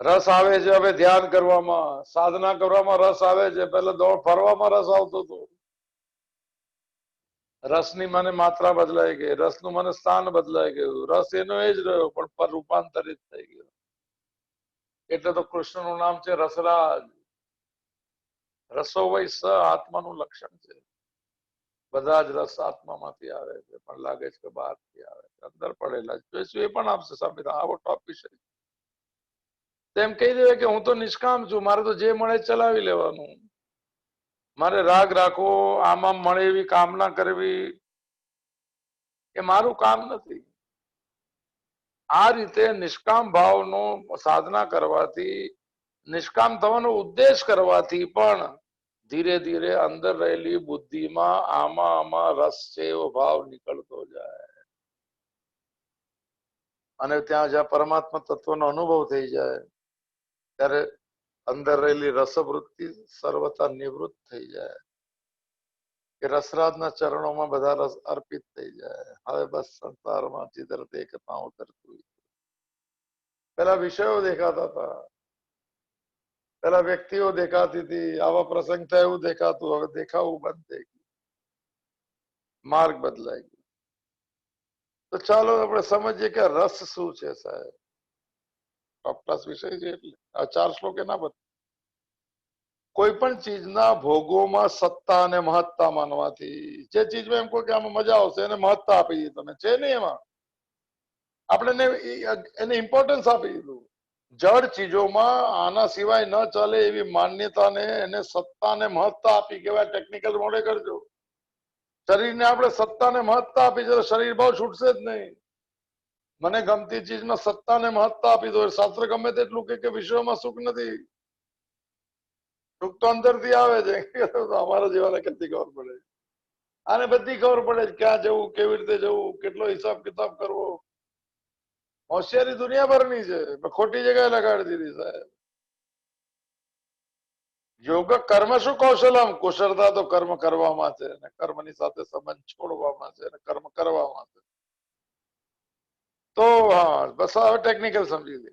રસ આવે છે હવે ધ્યાન કરવામાં, સાધના કરવામાં રસ આવે છે. પહેલા દોડ ફરવામાં રસ આવતો હતો. રસની મને માત્રા બદલાઈ ગઈ, રસનું મને સ્થાન બદલાઈ ગયું. રસ એનો એ જ રહ્યો પણ પર રૂપાંતરિત થઈ ગયો. એટલે તો કૃષ્ણનું નામ છે રસરાજ. રસો વય સ આત્માનું લક્ષણ છે. બધા જ રસ આત્મામાંથી આવે છે, પણ લાગે છે કે બહારથી આવે છે. અંદર પડેલા જોઈશું એ પણ આપશે સંવિધાન. આવો ટોપ વિષય તેમ કહી દે કે હું તો નિષ્કામ છું, મારે તો જે મળે ચલાવી લેવાનું. મારે રાગ રાખવો, આમાં મળે એવી કામના કરવી, એ મારું કામ નથી. આ રીતે નિષ્કામ ભાવનો સાધના કરવાથી, નિષ્કામ થવાનો ઉદ્દેશ કરવાથી પણ ધીરે ધીરે અંદર રહેલી બુદ્ધિમાં આમાં રસ છે એવો ભાવ નીકળતો જાય અને ત્યાં જ્યાં પરમાત્મા તત્વનો અનુભવ થઈ જાય ત્યારે અંદર રહેલી રસવૃત્તિ સર્વતા નિવૃત્ત થઈ જાય કે રસરાજના ચરણોમાં બધા રસ અર્પિત થઈ જાય. હવે બસ સંસારમાં ચિત્ર દેખતા કરતું. પેલા વિષયો દેખાતા હતા, પેલા વ્યક્તિઓ દેખાતી હતી, આવા પ્રસંગ થાય એવું દેખાતું, હવે દેખાવું બંધ થઈ ગયું, માર્ગ બદલાઈ ગયો. તો ચાલો આપણે સમજીએ કે રસ શું છે સાહેબ. ટોપ વિષય છે એટલે આ 4 શ્લોક એના પર. કોઈ પણ ચીજના ભોગોમાં સત્તા અને મહત્તા માનવાથી, જે ચીજમાં એમ કહો કે આમાં મજા આવશે એને મહત્તા આપી દીધી તમે, છે નહીં એમાં, આપણે એને ઇમ્પોર્ટન્સ આપી દીધું. જડ ચીજોમાં આના સિવાય ન ચાલે એવી માન્યતાને, એને સત્તા ને મહત્તા આપી કહેવાય. ટેકનિકલ મોડે કરજો. શરીરને આપણે સત્તા ને મહત્તા આપી છે તો શરીર ભાવ છૂટશે જ નહીં. મને ગમતી ચીજમાં સત્તા ને મહત્તા આપી દો. શાસ્ત્ર ગમે તેટલું કે વિશ્વમાં સુખ નથી, સુખ તો અંદરથી આવે છે. અમારા જેવાને કેટલી ખબર પડે, આને બધી ખબર પડે ક્યાં જવું, કેવી રીતે જવું, કેટલો હિસાબ કિતાબ કરવો. હોશિયારી દુનિયાભરની છે, ખોટી જગ્યાએ લગાડી દીધી સાહેબ. યોગ કર્મ શું કૌશલમ, કુશળતા તો કર્મ કરવામાં છે અને કર્મની સાથે સંબંધ છોડવામાં છે અને કર્મ કરવામાં છે. તો હા બસ હવે ટેકનિકલ સમજી લે.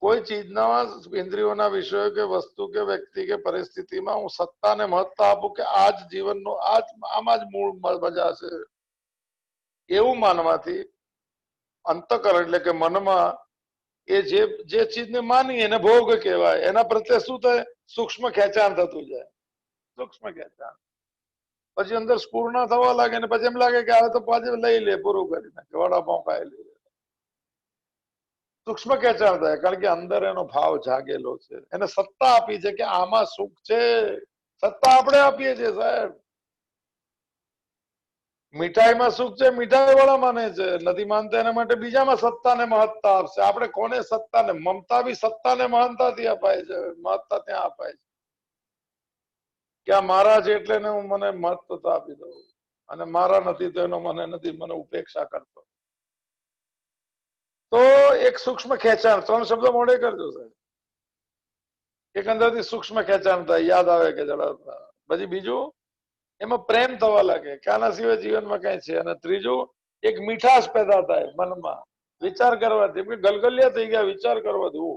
કોઈ ચીજના ઇન્દ્રિયોના વિષયો કે વસ્તુ કે વ્યક્તિ કે પરિસ્થિતિમાં હું સત્તાને મહત્તા આપું કે આ જ જીવનનો આમાં જ મૂળ મજા છે એવું માનવાથી અંતકરણ એટલે કે મનમાં એ જે ચીજને માની એને ભોગ કહેવાય. એના પ્રત્યે શું થાય, સૂક્ષ્મ ખેંચાણ થતું જાય, સૂક્ષ્મ ખેંચાણ. પછી અંદર સ્ફૂર્ણ થવા લાગે ને પછી એમ લાગે કે હવે તો પાછું લઈ લે, પૂરું કરી નાખે, વડાપાઉં ખાઈ લે. સૂક્ષ્મ ખેંચાણ થાય કારણ કે અંદર એનો ભાવ જાગેલો છે, એને સત્તા આપી છે કે આમાં સુખ છે. સત્તા આપણે આપીએ છીએ સાહેબ. મીઠાઈમાં સુખ છે, મીઠાઈ વાળા માને છે, નથી માનતા એના માટે બીજામાં સત્તા ને મહત્તા આપશે. આપણે કોને સત્તા ને, મમતા બી સત્તા ને મહાનતાથી અપાય છે, મહત્તા ત્યાં અપાય છે કે આ મારા છે એટલે હું મને મહત્વતા આપી દઉં અને મારા નથી તો એનો મને નથી, મને ઉપેક્ષા કરતો. તો એક સૂક્ષ્મ ખેંચાણ, 3 શબ્દો મોડે કરજો સાહેબ. એક અંદરથી સૂક્ષ્મ ખેંચાણ થાય, યાદ આવે કે જરા. પછી બીજું એમાં પ્રેમ થવા લાગે કે આના સિવાય જીવનમાં કઈ છે. અને ત્રીજું એક મીઠાશ પેદા થાય મનમાં, વિચાર કરવાથી. ગલગલિયા થઈ ગયા વિચાર કરવાથી.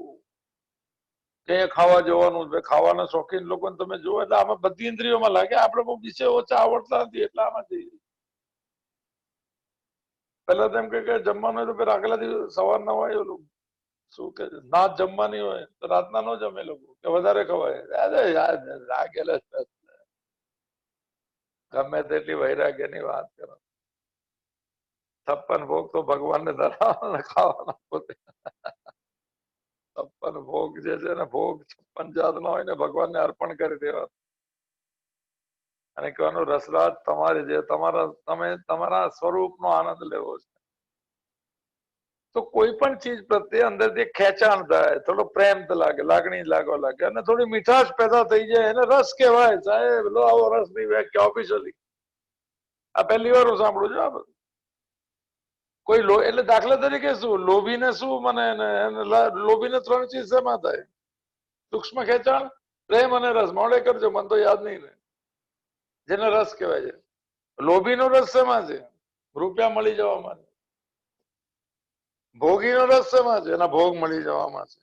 કે ખાવા જવાનું, ખાવાના શોખીન લોકોને તમે જુઓ એટલે આમાં બધી ઇન્દ્રિયોમાં લાગે. આપણે બહુ વિષય ઓછા આવડતા નથી એટલે આમાં જઈએ. પેલા તો એમ કે જમવાનું હોય તો પેલા આગલા દિવસ સવારના હોય ઓલું શું કે નાત જમવાની હોય તો રાતના ન જમે લોકો કે વધારે ખવાય. લાગેલા ગમે તેટલી વૈરાગ્યની વાત કરો, 56 ભોગ તો ભગવાનને ધરાવવાના ખાવાના પોતે. 56 ભોગ જે છે ને, ભોગ 56 જાતના હોય ને ભગવાનને અર્પણ કરી દેવા અને કહેવાનું રસરાજ તમારી જે તમે તમારા સ્વરૂપનો આનંદ લેવો છે. તો કોઈ પણ ચીજ પ્રત્યે અંદરથી ખેંચાણ થાય, થોડો પ્રેમ લાગે, લાગણી લાગવા લાગે અને થોડી મીઠાશ પેદા થઈ જાય, એને રસ કહેવાય સાહેબ. લો આવો રસ ની વ્યાખ્યા ઓફિશિયલી આ પહેલી વાર હું સાંભળું છું. આ બધું કોઈ એટલે દાખલા તરીકે શું લોભીને શું મને લોભીને 3 ચીજ શેમાં થાય, સૂક્ષ્મ ખેંચાણ, પ્રેમ અને રસ. મોડે કરજો, મને તો યાદ નહીં રહે. જેને રસ કહેવાય છે. લોભીનો રસ શેમાં છે, રૂપિયા મળી જવામાં છે. ભોગીનો રસ શેમાં છે, એના ભોગ મળી જવામાં છે.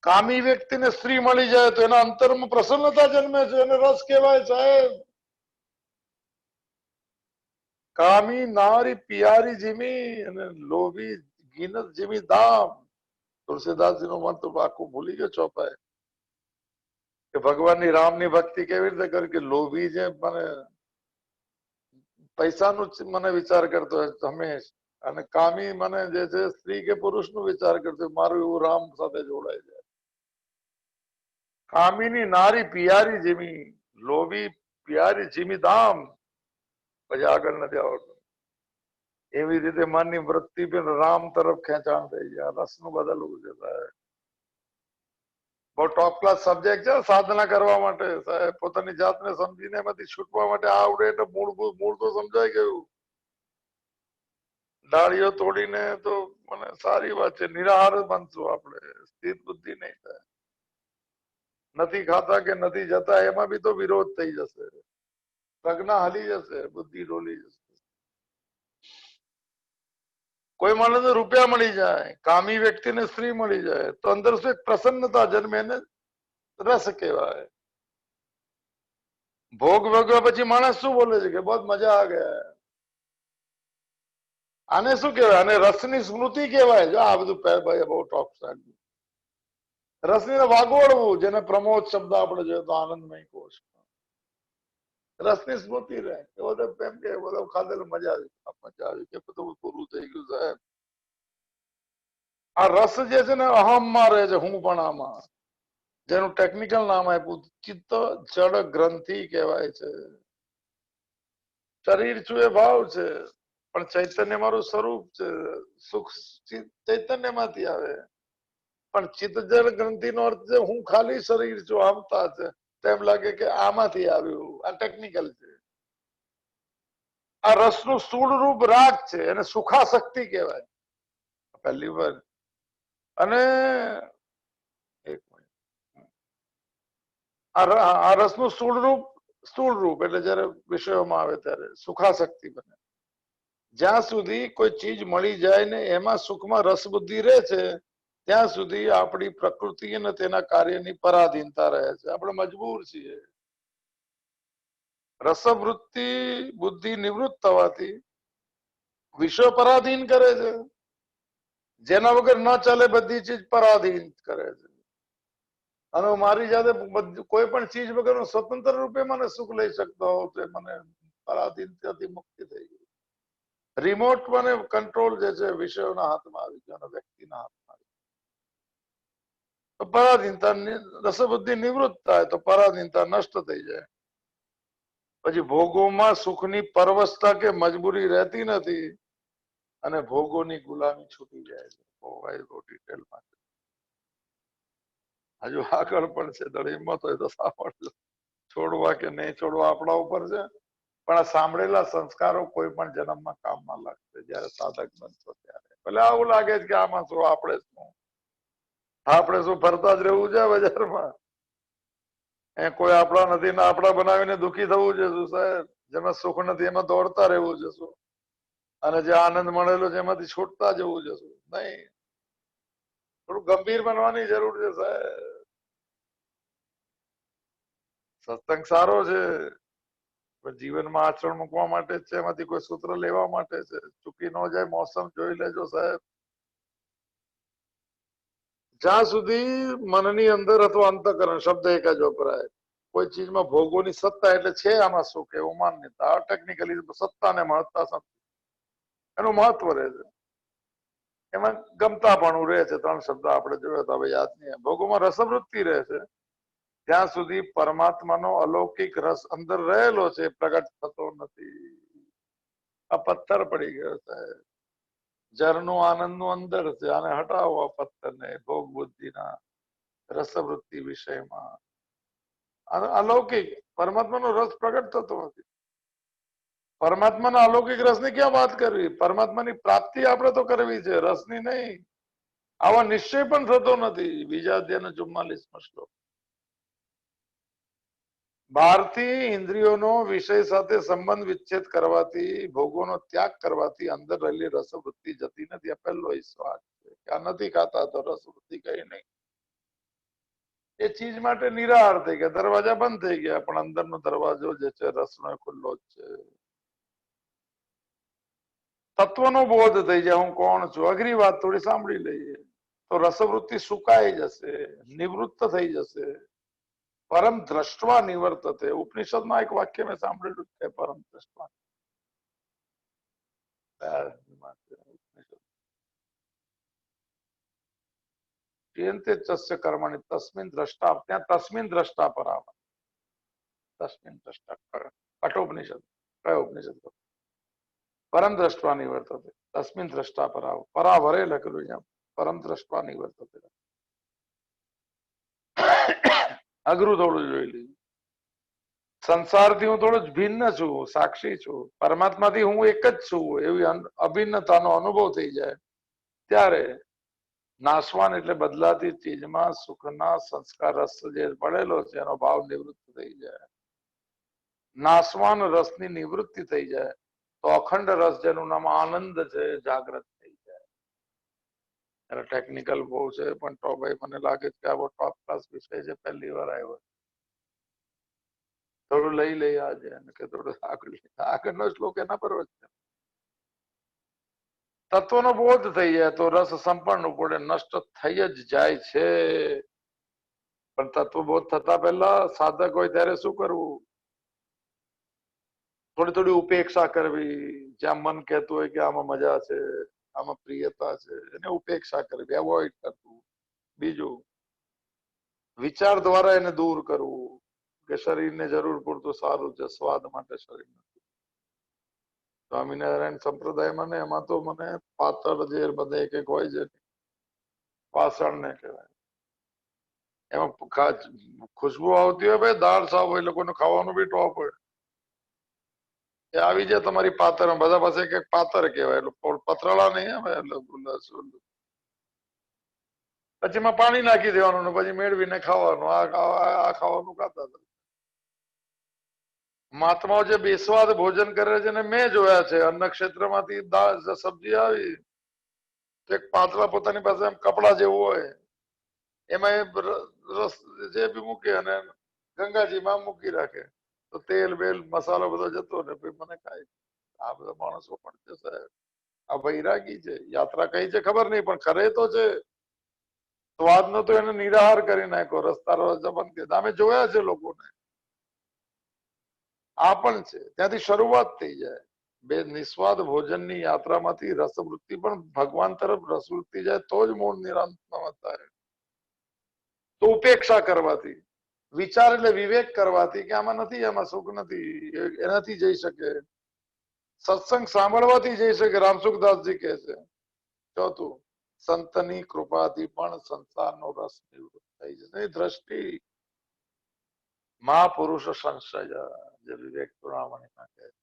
કામી વ્યક્તિને સ્ત્રી મળી જાય તો એના અંતરમાં પ્રસન્નતા જન્મે છે, એને રસ કહેવાય સાહેબ. કામી નારી પિયારી જીમી અને લોભી ગીનત જીમી દામ. તુલસીદાસજી નું મન તો આખું ભૂલી ગયો ચોપાય કે ભગવાનની રામની ભક્તિ કેવી રીતે કરી કે લોભી જે મને પૈસાનું મને વિચાર કરતો હોય હંમેશ, અને કામી મને જે છે સ્ત્રી કે પુરુષ નું વિચાર કરતો મારું એવું રામ સાથે જોડાય જાય. કામીની નારી પિયારી જીમી, લોભી પિયારી જીમી દામ. પછી આગળ નથી આવડતું. એવી રીતે મનની વૃત્તિ પણ રામ તરફ ખેંચાણ થઈ જાય. રસનું બદલવું છે સાહેબ. બહુ ટોપ ક્લાસ સબ્જેક્ટ છે સાધના કરવા માટે સાહેબ. પોતાની જાતને સમજીને એમાંથી છૂટવા માટે આવડે એટલે મૂળ તો સમજાય ગયું. ડાળીઓ તોડીને તો મને સારી વાત છે. નિરાહાર બનશું આપણે, સ્થિત બુદ્ધિ નહીં થાય. નથી ખાતા કે નથી જતા એમાં બી તો વિરોધ થઈ જશે. પ્રજ્ઞા હલી જશે, બુદ્ધિ ડોલી જશે. કોઈ માણસને રૂપિયા મળી જાય, કામી વ્યક્તિને સ્ત્રી મળી જાય તો અંદર શું એક પ્રસન્નતા જન્મે, એને રસ કહેવાય. ભોગ ભોગવ્યા પછી માણસ શું બોલે છે કે બહુ મજા આ ગયા. આને શું કહેવાય? આને રસની સ્મૃતિ કહેવાય. જો આ બધું ભાઈ બહુ ટોપ સાહેબ. રસની વાગોળવું, જેને પ્રમોદ શબ્દ આપણે જોઈએ તો આનંદમય કોશ. રસની સ્મૃતિ રહે. એમ કે બધું ખાધેલું મજા આવી કે બધું પૂરું થઈ ગયું સાહેબ. આ રસ જે છે ને અહમમાં રહે છે, હું પણ આમાં. જેનું ટેકનિકલ નામ આપ્યું ચિત્ત જડ ગ્રંથિ કહેવાય છે. શરીર છું એ ભાવ છે, પણ ચૈતન્ય મારું સ્વરૂપ છે. સુખ ચૈતન્યમાંથી આવે, પણ ચિત્ત જડ ગ્રંથિ નો અર્થ છે હું ખાલી શરીર છું, આમતા છે. તેમ લાગે કે આમાંથી આવ્યું. આ ટેકનિકલ છે. આ રસનું સ્થૂળ રૂપ રાગ છે, એને સુખાશક્તિ કહેવાય પહેલી વાર. અને એક મિનિટ, આ રસનું સ્થૂળ રૂપ એટલે જયારે વિષયોમાં આવે ત્યારે સુખાશક્તિ બને. જ્યાં સુધી કોઈ ચીજ મળી જાય ને એમાં સુખમાં રસ બુદ્ધિ રહે છે, ત્યાં સુધી આપણી પ્રકૃતિ અને તેના કાર્યની પરાધીનતા રહે છે. આપણે મજબૂર છીએ. રસવૃત્તિ બુદ્ધિ નિવૃત્ત થવાથી વિશ્વ પરાધીન કરે છે. જેના વગર ન ચાલે બધી ચીજ પરાધીન કરે છે. અને મારી જાતે કોઈ પણ ચીજ વગર સ્વતંત્ર રૂપે મને સુખ લઈ શકતો હોઉં તો મને પરાધીનતાથી મુક્તિ થઈ ગઈ. રિમોટ મને કંટ્રોલ જે છે વિષયોના હાથમાં આવી ગયો, વ્યક્તિના હાથમાં આવી ગયો. તો પરાધીનતા રસબુદ્ધિ નિવૃત્ત થાય તો પરાધીનતા નષ્ટ થઈ જાય. પછી ભોગોમાં સુખની પરવશતા કે મજબૂરી રહેતી નથી અને ભોગોની ગુલામી છૂટી જાય છે. બહુ ડિટેલમાં હજુ આગળ પણ છે. હિંમત હોય તો સાંભળજો. છોડવા કે નહીં છોડવા આપણા ઉપર છે, પણ આ સાંભળેલા સંસ્કારો કોઈ પણ જન્મમાં કામમાં લાગશે જયારે સાધક બનશો ત્યારે. ભલે આવું લાગે છે કે આમાં શું, આપણે શું ફરતા જ રહેવું છે બજારમાં. કોઈ આપણા નથી ને આપણા બનાવીને દુઃખી થવું છે શું સાહેબ? જેમાં સુખ નથી એમાં દોડતા રહેવું છે શું? અને જે આનંદ મળેલો છે એમાંથી છૂટતા જવું છે શું? નહીં. થોડું ગંભીર બનવાની જરૂર છે સાહેબ. સત્સંગ સારો છે, જીવનમાં આચરણ મૂકવા માટે છે, એમાંથી કોઈ સૂત્ર લેવા માટે છે. ચૂકી ન જાય મોસમ જોઈ લેજો સાહેબ. જ્યાં સુધી મનની અંદર અથવા અંતકરણ શબ્દ એક જ વપરાય, કોઈ ચીજમાં ભોગોની સત્તા એટલે છે આમાં સુખ એવું માન્યતા, ટેકનિકલી સત્તા ને મહત્તા સમજ એનું મહત્વ રહે છે. એમાં ગમતાપણું રહે છે. 3 શબ્દ આપણે જોયો તો હવે યાદ નહીં. ભોગોમાં રસવૃત્તિ રહે છે ત્યાં સુધી પરમાત્માનો અલૌકિક રસ અંદર રહેલો છે, પ્રગટ થતો નથી. આ પથ્થર પડી ગયો સાહેબ. જરનું આનંદનું અંદર છે. આને હટાવો આ પથ્થરને ભોગ બુદ્ધિના રસવૃત્તિ વિષયમાં. અલૌકિક પરમાત્માનો રસ પ્રગટ થતો નથી. પરમાત્માના અલૌકિક રસની ક્યાં વાત કરવી? પરમાત્માની પ્રાપ્તિ આપણે તો કરવી છે, રસની નહીં. આવા નિશ્ચય પણ થતો નથી. બીજા અધ્યાયનો 44મો શ્લોક. બહારથી ઇન્દ્રિયોનો વિષય સાથે સંબંધ વિચ્છેદ કરવાથી, ભોગોનો ત્યાગ કરવાથી અંદર રહેલી રસવૃત્તિ જતી નથી. આ પહેલો વિશ્વાસ છે કે આ નથી ખાતા તો રસવૃત્તિ કઈ નહીં. એ ચીજ માટે નિરાહાર થઈ ગયા, દરવાજા બંધ થઈ ગયા, પણ અંદરનો દરવાજો જે છે રસનો ખુલ્લો જ છે. તત્વનો બોધ થઈ જાય હું કોણ છું. અઘરી વાત થોડી સાંભળી લઈએ તો રસવૃત્તિ સુકાઈ જશે, નિવૃત્ત થઈ જશે. પરમ દ્રષ્ટવા નિવર્તતે. ઉપનિષદમાં એક વાક્ય મેં સાંભળેલું છે, પરમ દ્રષ્ટવા. કર્મણી તસ્મિન દ્રષ્ટા, ત્યાં તસ્મિન દ્રષ્ટા પર આવે. તસ્મિન દ્રષ્ટા કઠોપનિષદ. કયો ઉપનિષદ? परम दृष्टवा निवर्तते तस्मिन् દ્રષ્ટા પરાવ પરાવરે લખેલું અહીંયા પરમ દ્રષ્ટવા નિवर्तते અઘરું થોડું જોઈ લીધું સંસારથી હું થોડો ભિન્ન છું સાક્ષી છું પરમાત્માથી હું એક જ છું એવી અભિન્નતાનો અનુભવ થઈ જાય ત્યારે નાશવાન એટલે બદલાતી ચીજમાં સુખના સંસ્કાર રસ જે પડેલો છે એનો ભાવ નિવૃત્ત થઈ જાય નાશવાન રસની નિવૃત્તિ થઈ જાય તો અખંડ રસ જેનું નામ આનંદ છે જાગૃત થઈ જાય એટલે ટેકનિકલ બહુ છે પણ તો ભાઈ મને લાગે છે કે આવો ટોપ ક્લાસ વિષય છે પહેલી વાર આવ્યો થોડું લઈ લઈ આજે કે થોડું આગળનો શ્લોક એના પર છે તત્વનો બોધ થઈ જાય તો રસ સંપન્ન પડે નષ્ટ થઈ જ જાય છે પણ તત્વબોધ થતા પહેલા સાધક હોય ત્યારે શું કરવું થોડી થોડી ઉપેક્ષા કરવી જ્યાં મન કહેતું હોય કે આમાં મજા છે આમાં પ્રિયતા છે એને ઉપેક્ષા કરવી એવોઇડ કરવું બીજું વિચાર દ્વારા એને દૂર કરવું કે શરીરને જરૂર પૂરતું સારું છે સ્વાદ માટે શરીર નથી સ્વામિનારાયણ સંપ્રદાયમાં ને એમાં તો મને પાતળ જે બધા એક એક હોય છે પાછળ ને કહેવાય એમાં ખુશ્બુ આવતી હોય ભાઈ દાળ સાવ હોય લોકોને ખાવાનું બી ટોપ હોય એ આવી જાય તમારી પાતર બધા પાસે કઈક પાતર કહેવાય પતરાળા નહીં આવે પછી એમાં પાણી નાખી દેવાનું ને પછી મેળવીને ખાવાનું આ ખાવાનું ખાતા હતા મહાત્માઓ જે બેસ્વાદ ભોજન કરે છે ને મેં જોયા છે અન્ન ક્ષેત્રમાંથી દાળ સબ્જી આવી એક પાતળા પોતાની પાસે એમ કપડા જેવું હોય એમાં રસ જે બી મૂકે અને ગંગાજીમાં મૂકી રાખે તો તેલ બેલ મસાલો બધો જતો ને મને ખાય આ બધા માણસો પણ છે સાહેબ આ વૈરાગી છે યાત્રા કઈ છે ખબર નહીં પણ કરે તો છે સ્વાદ નો તો એને નિરાહાર કરી નાખ્યો રસ્તા રસ્તા બંધ કરી અમે જોયા છે લોકોને આ પણ છે ત્યાંથી શરૂઆત થઈ જાય બે નિસ્વાદ ભોજનની યાત્રામાંથી રસવૃત્તિ પણ ભગવાન તરફ રસવૃત્તિ જાય તો જ મૂળ નિરાંતમાં થાય તો ઉપેક્ષા કરવાથી વિચાર એટલે વિવેક કરવાથી કે આમાં નથી આમાં સુખ નથી એનાથી જઈ શકે સત્સંગ સાંભળવાથી જઈ શકે રામસુખદાસજી કહે છે ચોથું સંતની કૃપાથી પણ સંસારનો રસ નિવૃત્ત થઈ જશે એ દ્રષ્ટિ મહાપુરુષ સંશય જે વિવેક ચૂડામણીમાં કહે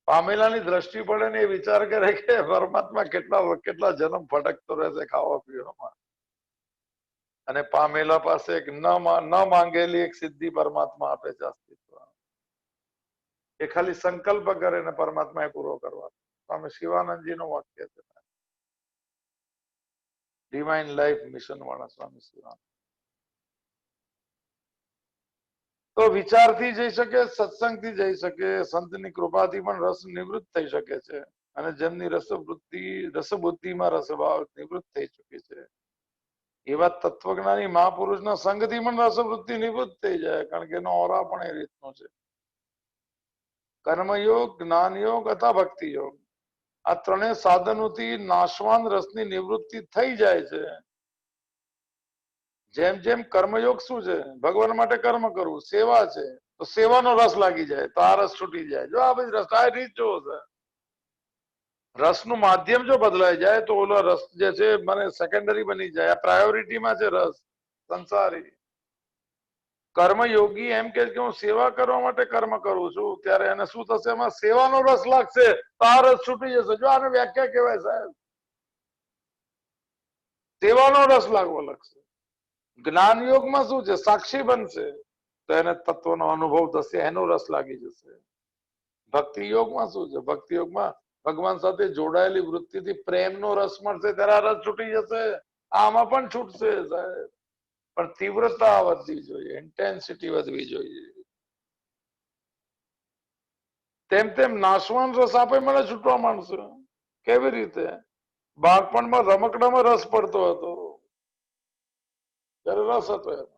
પામેલાની દ્રષ્ટિ પડે ને એ વિચાર કરે કે પરમાત્મા કેટલા જન્મ ભટકતો રહેશે ખાવા પીવામાં અને પામેલા પાસે એક ન માંગેલી એક સિદ્ધિ પરમાત્મા આપે છે અસ્તિત્વ એ ખાલી સંકલ્પ કરે ને પરમાત્મા એ પૂરો કરવા સ્વામી શિવાનંદજી નું વાક્ય છે ડિવાઇન લાઈફ મિશન વાળા સ્વામી શિવાનંદ તો વિચારથી જઈ શકે સત્સંગથી જઈ શકે સંતની કૃપાથી પણ રસ નિવૃત્ત થઈ શકે છે અને જેમની રસબુદ્ધિમાં રસભાવ નિવૃત્ત થઈ ચુકી છે એવા તત્વજ્ઞાની મહાપુરુષના સંગથી પણ રસવૃત્તિ નિવૃત્ત થઈ જાય કારણ કે એનો ઓરા પણ એ રીતનો છે કર્મયોગ જ્ઞાન યોગ અથવા ભક્તિ યોગ આ ત્રણેય સાધનોથી નાશવાન રસની નિવૃત્તિ થઈ જાય છે જેમ જેમ કર્મયોગ શું છે ભગવાન માટે કર્મ કરવું સેવા છે તો સેવાનો રસ લાગી જાય તો આ રસ છૂટી જાય જો આ બધી રસ આ રીત જોવો છે રસનું માધ્યમ જો બદલાઈ જાય તો ઓલો રસ જે છે મને સેકન્ડરી બની જાય આ પ્રાયોરિટીમાં છે રસ સંસારી કર્મયોગી એમ કે હું સેવા કરવા માટે કર્મ કરું છું ત્યારે એને શું થશે એમાં સેવાનો રસ લાગશે તો આ રસ છૂટી જશે જો આને વ્યાખ્યા કહેવાય સાહેબ સેવાનો રસ લાગવો લાગશે જ્ઞાન યોગમાં શું છે સાક્ષી બનશે તો એને તત્વનો અનુભવ થશે એનો રસ લાગી જશે ભક્તિ યોગમાં શું છે ભક્તિ યોગમાં ભગવાન સાથે જોડાયેલી વૃત્તિથી પ્રેમનો રસ મળશે ત્યારે આ રસ છૂટી જશે આમાં પણ છૂટશે સાહેબ પણ તીવ્રતા વધવી જોઈએ ઇન્ટેન્સિટી વધવી જોઈએ તેમ તેમ નાશવાન રસ આપે મને છૂટવા માંડશે કેવી રીતે બાળપણમાં રમકડામાં રસ પડતો હતો ત્યારે રસ હતો એમાં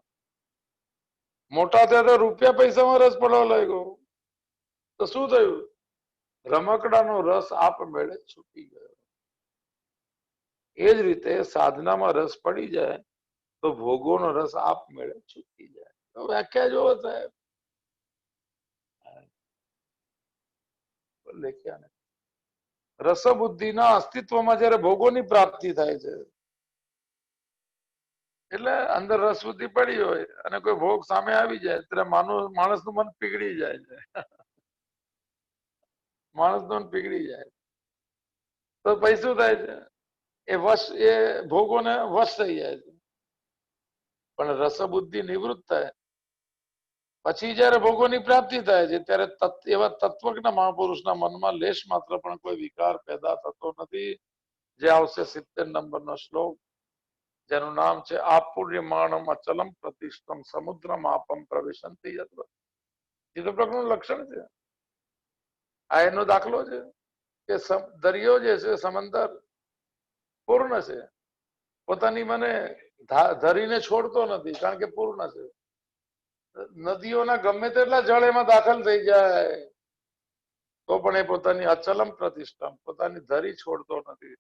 મોટા થયા તો રૂપિયા પૈસામાં રસ પડવા લાગ્યો તો શું થયું રમકડાનો રસ આપમેળે છૂટી ગયો એ જ રીતે સાધનામાં રસ પડી જાય તો ભોગોનો રસ આપમેળે છૂટી જાય તો વ્યાખ્યા જોવો સાહેબ લખ્યા ને રસબુદ્ધિના અસ્તિત્વમાં જયારે ભોગોની પ્રાપ્તિ થાય છે એટલે અંદર રસબુદ્ધિ પડી હોય અને કોઈ ભોગ સામે આવી જાય ત્યારે માણસનું મન પીગળી જાય છે. માણસનું મન પીગળી જાય તો પછી શું થાય છે એ ભોગોને વશ થઈ જાય છે. પણ રસબુદ્ધિ નિવૃત્ત થાય પછી જયારે ભોગોની પ્રાપ્તિ થાય છે ત્યારે એવા તત્વજ્ઞ મહાપુરુષના મનમાં લેશ માત્ર પણ કોઈ વિકાર પેદા થતો નથી. જે આવશે 70 નંબરનો શ્લોક, જેનું નામ છે આપુર્યમાણમ અચલમ પ્રતિષ્ઠમ સમુદ્રમ આપમ પ્રવિશંતિ યત્ર. એ તો પ્રકૃતિનું લક્ષણ છે. આ એનો દાખલો છે કે દરિયો જે છે સમંદર પૂર્ણ છે, પોતાની મને ધરીને છોડતો નથી કારણ કે પૂર્ણ છે. નદીઓના ગમે તેટલા જળ એમાં દાખલ થઈ જાય તો પણ એ પોતાની અચલમ પ્રતિષ્ઠા પોતાની ધરી છોડતો નથી.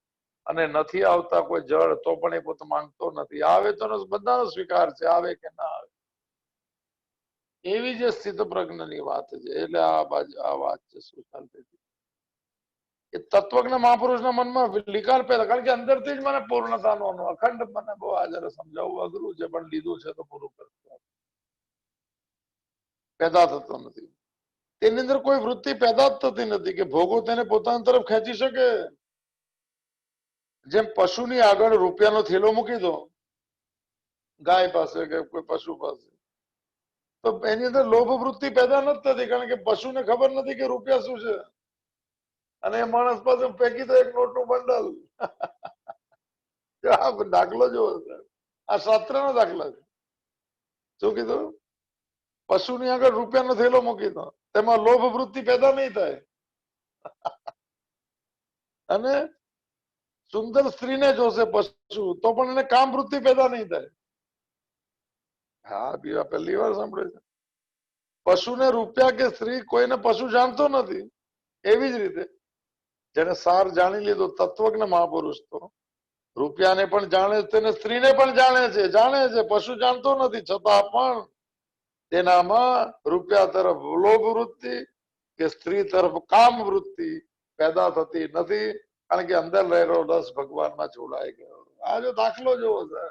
અને નથી આવતા કોઈ જળ તો પણ એ પોતે માંગતો નથી. આવે તો બધાનો સ્વીકાર છે, આવે કે ના આવે. એવી જે સ્થિત પ્રજ્ઞની વાત છે. એટલે આ વાત છે શું ચાલતી હતી એ તત્વજ્ઞ મહાપુરુષના મનમાં વિકાર પેદા, કારણ કે અંદરથી જ મને પૂર્ણતાનો અખંડ મને બહુ આજે સમજાવવું અઘરું છે પણ લીધું છે તો પૂરું કરતું પેદા થતો નથી. તેની અંદર કોઈ વૃત્તિ પેદા જ થતી નથી કે ભોગો તેને પોતાની તરફ ખેંચી શકે. જેમ પશુની આગળ રૂપિયાનો થેલો મૂકી દો ગાય પાસે કે કોઈ પશુ પાસે, તો એની અંદર લોભ વૃત્તિ પેદા નથી થતી કારણ કે પશુને ખબર નથી કે રૂપિયા શું છે. અને એ માણસ પાસે ફેંકી દો એક નોટનું બંડલ. દાખલો જોવો આ શાસ્ત્રનો દાખલો છે. શું કીધું? પશુની આગળ રૂપિયાનો થેલો મૂકી દો, તેમાં લોભ વૃત્તિ પેદા નહીં થાય. અને સુંદર સ્ત્રીને જોશે પશુ તો પણ એને કામ વૃત્તિ પેદા નહીં થાય. હા બીજા પહેલી વાર સાંભળે છે. પશુને રૂપિયા કે સ્ત્રી કોઈને પશુ જાણતો નથી. એવી જ રીતે જેને સાર જાણી લીધો તત્વજ્ઞ મહાપુરુષ તો રૂપિયાને પણ જાણે છે અને સ્ત્રીને પણ જાણે છે. પશુ જાણતો નથી છતાં પણ તેનામાં રૂપિયા તરફ લોભ વૃત્તિ કે સ્ત્રી તરફ કામ વૃત્તિ પેદા થતી નથી કારણ કે અંદર રહેલો રસ ભગવાનમાં જોડાઈ ગયો. આ જો દાખલો જોવો છે.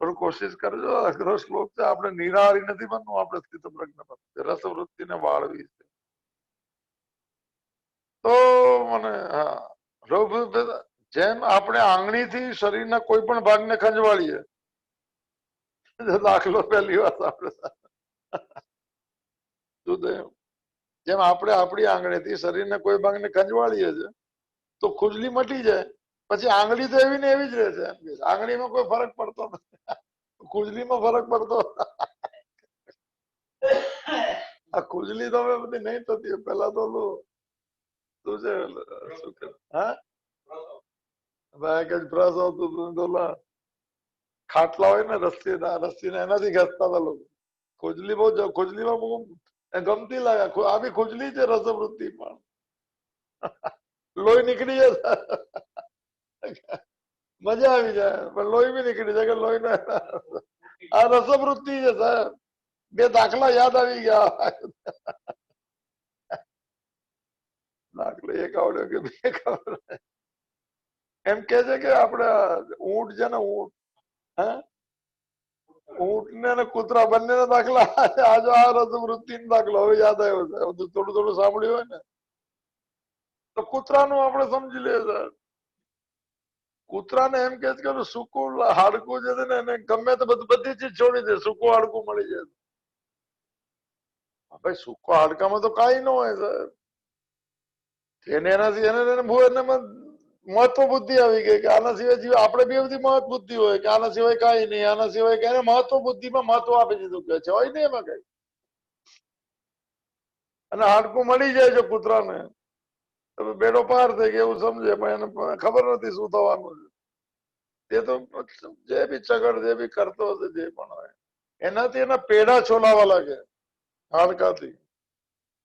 થોડું કોશિશ કરજો. અઘરો શ્લોક છે. આપણે નિરાહારી નથી બનવું, આપણે સ્થિત પ્રજ્ઞ રસ વૃત્તિને વાળવી છે. તો મને જેમ આપણે આંગળીથી શરીરના કોઈ પણ ભાગને ખંજવાળીએ, દાખલો પહેલી વાર આપણે શું થયું? જેમ આપણે આપણી આંગળીથી શરીરના કોઈ ભાગને ખંજવાળીએ છીએ તો ખુજલી મટી જાય. પછી આંગળી તો એવી ને એવી જ રહે છે. આંગળીમાં કોઈ ફરક પડતો નથી, ખુજલીમાં ફરક પડતો. આ ખુજલી તો હવે બધી નહીં થતી. પેલા તો શું છે શું કે બ્રશ આવતું હતું, ખાટલા હોય ને રસ્સીને એનાથી ઘસતા હતા લોકો. ખુજલીમાં બહુ ગમતી લાગે. આ બી ખુજલી છે રસવૃત્તિ પણ. લોહી નીકળી જાય, મજા આવી જાય પણ લોહી બી નીકળી જાય કે લોહી આ રસવૃત્તિ છે સાહેબ. બે દાખલા યાદ આવી ગયા. દાખલો એક આવડ્યો કે બે ખબર એમ કે છે કે આપણે ઊંટ છે ને ઊંટ ને કૂતરા બંને દાખલા આજો આ રસવૃત્તિ દાખલો હવે યાદ આવ્યો છે. થોડું થોડું સાંભળ્યું હોય ને તો કૂતરાનું આપણે સમજી લઈએ. કૂતરાને એમ કે સૂકું હાડકું જે છે ને એને ગમે તો બધી ચીજ છોડી દે, સૂકું હાડકું મળી જાય. ભાઈ સૂકા હાડકામાં તો કઈ ન હોય સાહેબ. એનાથી એને મહત્વ બુદ્ધિ આવી ગઈ કે આના સિવાય જીવ આપણે બી બધી મહત્વ બુદ્ધિ હોય કે આના સિવાય કઈ નહીં, આના સિવાય કે મહત્વ બુદ્ધિમાં મહત્વ આપી દીધું કે છે હોય નહીં એમાં કઈ. અને હાડકું મળી જાય છે કૂતરાને બેડો પાર થઈ ગયો એવું સમજે પણ એને ખબર નથી શું થવાનું છે. તે તો જે બી ચગડ જે બી કરતો હશે જે પણ હોય એનાથી એના પેડા છોલાવા લાગે હાડકાથી.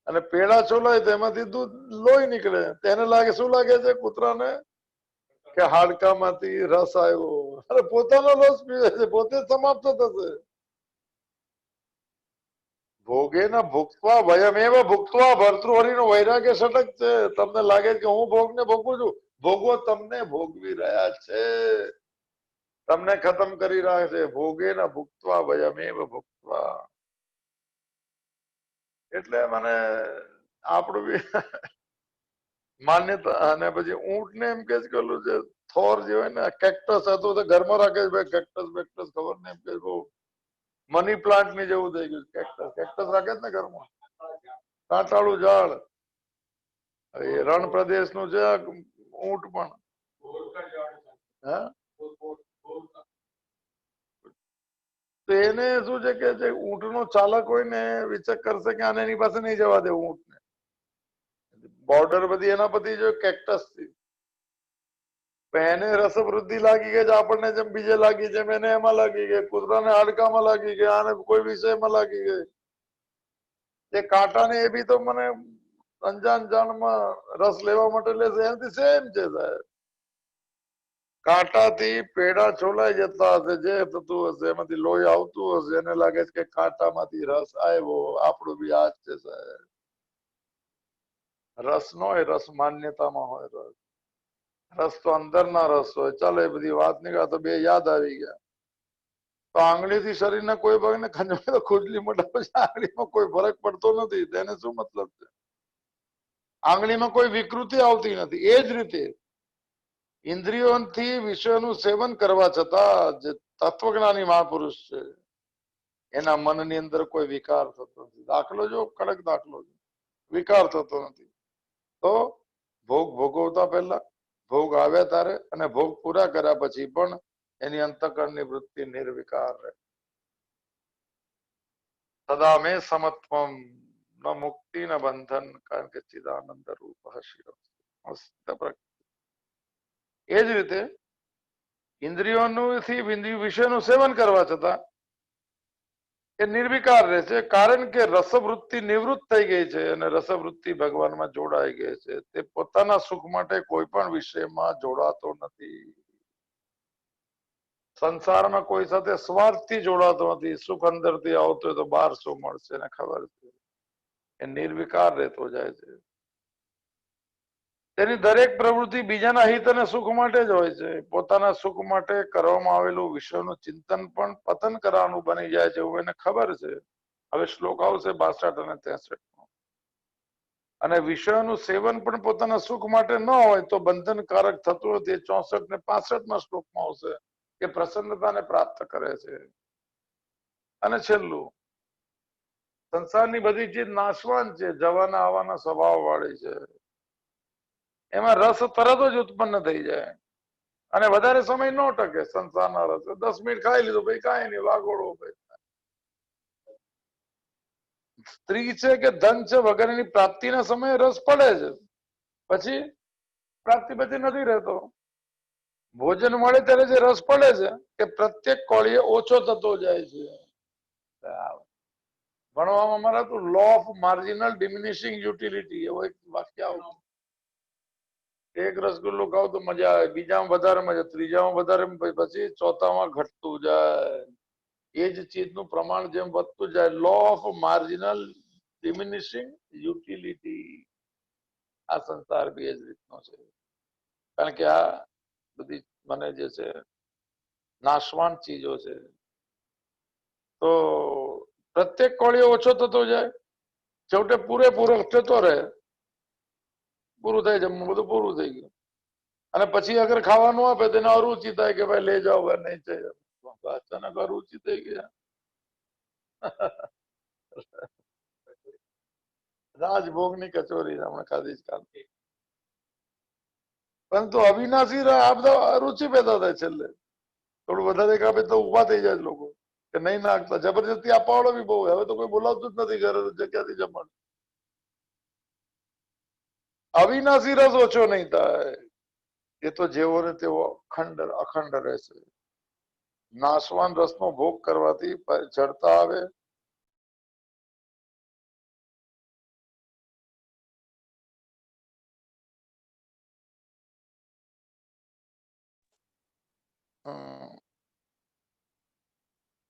અને પેડા છોલાય તેમાંથી દૂધ લોહી નીકળે. તેને લાગે શું લાગે છે કૂતરાને કે હાડકામાંથી રસ આવ્યો. અરે પોતાનો રસ પીવે છે, પોતે સમાપ્ત થશે. ભોગેન ભુક્ત્વા ભયમેવ ભુક્ત્વા ભર્તૃહરિનો વૈરાગ્ય સટક છે. તમને લાગે કે હું ભોગને ભોગવું છું, ભોગવો તમને ભોગવી રહ્યા છે, તમને ખતમ કરી રહ્યા છે. ભોગેન ભુક્ત્વા ભયમેવ ભુક્ત્વા. એટલે મને આપણું બી માન્યતા. અને પછી ઊંટ ને એમ કે પેલું છે થોર જે હોય ને કેક્ટસ હતું તો ઘરમાં રાખે છે ભાઈ, કેક્ટસ બેક્ટસ ખબર ને એમ કે બહુ મની પ્લાન્ટ ની જેવું થઈ ગયું. કેક્ટસ કેક્ટસ રાખે જ ને ઘરમાં, કાંટાળું ઝાડ. એ રણ પ્રદેશ નું છે ઊંટ પણ. હે તો એને શું છે કે જે ઊંટ નો ચાલક હોય ને વિચક કરશે કે આને એની પાસે નહીં જવા દે ઊંટ ને. બોર્ડર બધી એના પછી જો કેક્ટસ થી. એને રસવૃદ્ધિ લાગી ગઈ, આપણને જેમ બીજે લાગી, જેમ એને એમાં લાગી ગઈ, કૂતરાને હાડકામાં લાગી ગઈ, આને કોઈ વિષયમાં લાગી ગઈ. એ કાંટાને એ બી તો મને અંજાન જાણમાં રસ લેવા માટે લેશે, એનાથી સેમ છે સાહેબ. કાંટાથી પેડા છોલાઈ જતા હશે, જે થતું હશે એમાંથી લોહી આવતું હશે, એને લાગે છે કે કાંટામાંથી રસ આવ્યો. આપણું બી આ જ છે સાહેબ. રસ નો હોય, રસ માન્યતામાં હોય. રસ તો અંદરના રસ હોય. ચાલો એ બધી વાત નીકળે તો બે યાદ આવી ગયા. તો આંગળીથી શરીરના કોઈ ભાગને ખંજવાળે તો ખુજલી મોટા પછી આંગળીમાં કોઈ ફરક પડતો નથી. તેને શું મતલબ છે? આંગળીમાં કોઈ વિકૃતિ આવતી નથી. એ જ રીતે ઇન્દ્રિયોથી વિષયનું સેવન કરવા છતાં જે તત્વજ્ઞાની મહાપુરુષ છે એના મનની અંદર કોઈ વિકાર થતો નથી. દાખલો જો કડક દાખલો છે, વિકાર થતો નથી. તો ભોગ ભોગવતા પહેલા, ભોગ આવ્યા ત્યારે અને ભોગ પૂરા કર્યા પછી પણ એની અંતકરણની વૃત્તિ નિર્વિકાર રહે. સદા મેં સમત્વમ ન મુક્તિ ન બંધન, કારણ કે ચિદાનંદ રૂપ શિવ. એ જ રીતે ઇન્દ્રિયોનું વિષયનું સેવન કરવા છતાં એ નિર્વિકાર રહે છે, કારણ કે રસવૃત્તિ નિવૃત્ત થઈ ગઈ છે અને રસવૃત્તિ ભગવાનમાં જોડાઈ ગઈ છે. તે પોતાના સુખ માટે કોઈ પણ વિષયમાં જોડાતો નથી. સંસારમાં કોઈ સાથે સ્વાર્થથી જોડાતો નથી. સુખ અંદરથી આવતો હોય તો બહાર શું મળશે એને ખબર છે. એ નિર્વિકાર રહેતો જાય છે. તેની દરેક પ્રવૃત્તિ બીજાના હિત અને સુખ માટે જ હોય છે. પોતાના સુખ માટે કરવામાં આવેલું વિષયનું ચિંતન પણ પતન કરવાનું બની જાય છે એવું એને ખબર છે. હવે શ્લોક આવશે 62 અને 63. અને વિષયનું સેવન પણ પોતાના સુખ માટે ન હોય તો બંધનકારક થતું નથી. 64 ને 65 શ્લોકમાં આવશે કે પ્રસન્નતાને પ્રાપ્ત કરે છે. અને છેલ્લું, સંસારની બધી ચીજ નાશવાન છે, જવાના આવવાના સ્વભાવ વાળી છે. એમાં રસ તરત જ ઉત્પન્ન થઈ જાય અને વધારે સમય ન ટકે. સંસારના રસ 10 મિનિટ ખાઈ લીધું ભાઈ, કાંઈ નહીં, વાગોળો ભાઈ. સ્ત્રી છે કે ધન છે, વગેરેની પ્રાપ્તિના સમયે રસ પડે છે, પછી પ્રાપ્તિ પછી નથી રહેતો. ભોજન મળે ત્યારે જે રસ પડે છે કે પ્રત્યેક કોળીએ ઓછો થતો જાય છે. ભણવામાં મારા તો લો ઓફ માર્જિનલ ડિમિનિશિંગ યુટિલિટી એવો એક વાક્ય આવતું. એક રસગુલ્લો ખાવ તો મજા આવે, બીજામાં વધારે મજા, ત્રીજામાં વધારે, પછી ચોથામાં ઘટતું જાય. એ જ ચીજનું પ્રમાણ જેમ વધતું જાય, લો ઓફ માર્જિનલ ડિમિનિશિંગ યુટિલિટી. આ સંસાર બી એ જ રીતનો છે. કારણ કે આ બધી મને જે છે નાશવાન ચીજો છે. તો પ્રત્યેક કોળીઓ ઓછો થતો જાય, છેવટે પૂરેપૂરો થતો રહે. પૂરું થાય, જમવું બધું પૂરું થઈ ગયું. અને પછી અગર ખાવાનું આપે તો એને અરુચિ થાય કે ભાઈ લઈ જાઓ, નહીં છે. અચાનક અરુચિ થઈ ગયા. રાજભોગની કચોરી હમણાં ખાધી જ કાલથી. પરંતુ અવિનાશી આ બધા રુચિ પેદા થાય છેલ્લે. થોડું વધારે કાપે તો ઉભા થઈ જાય લોકો કે નહીં નાખતા. જબરજસ્તી આપવાવાળો બી બહુ. હવે તો કોઈ બોલાવતું જ નથી ઘરે, જગ્યાથી જમવાનું. અવિનાશી રસ ઓછો નહીં થાય. એ તો જેવો ને તેવો અખંડ રહેશે. નાશવાન રસનો ભોગ કરવાથી જડતા આવે,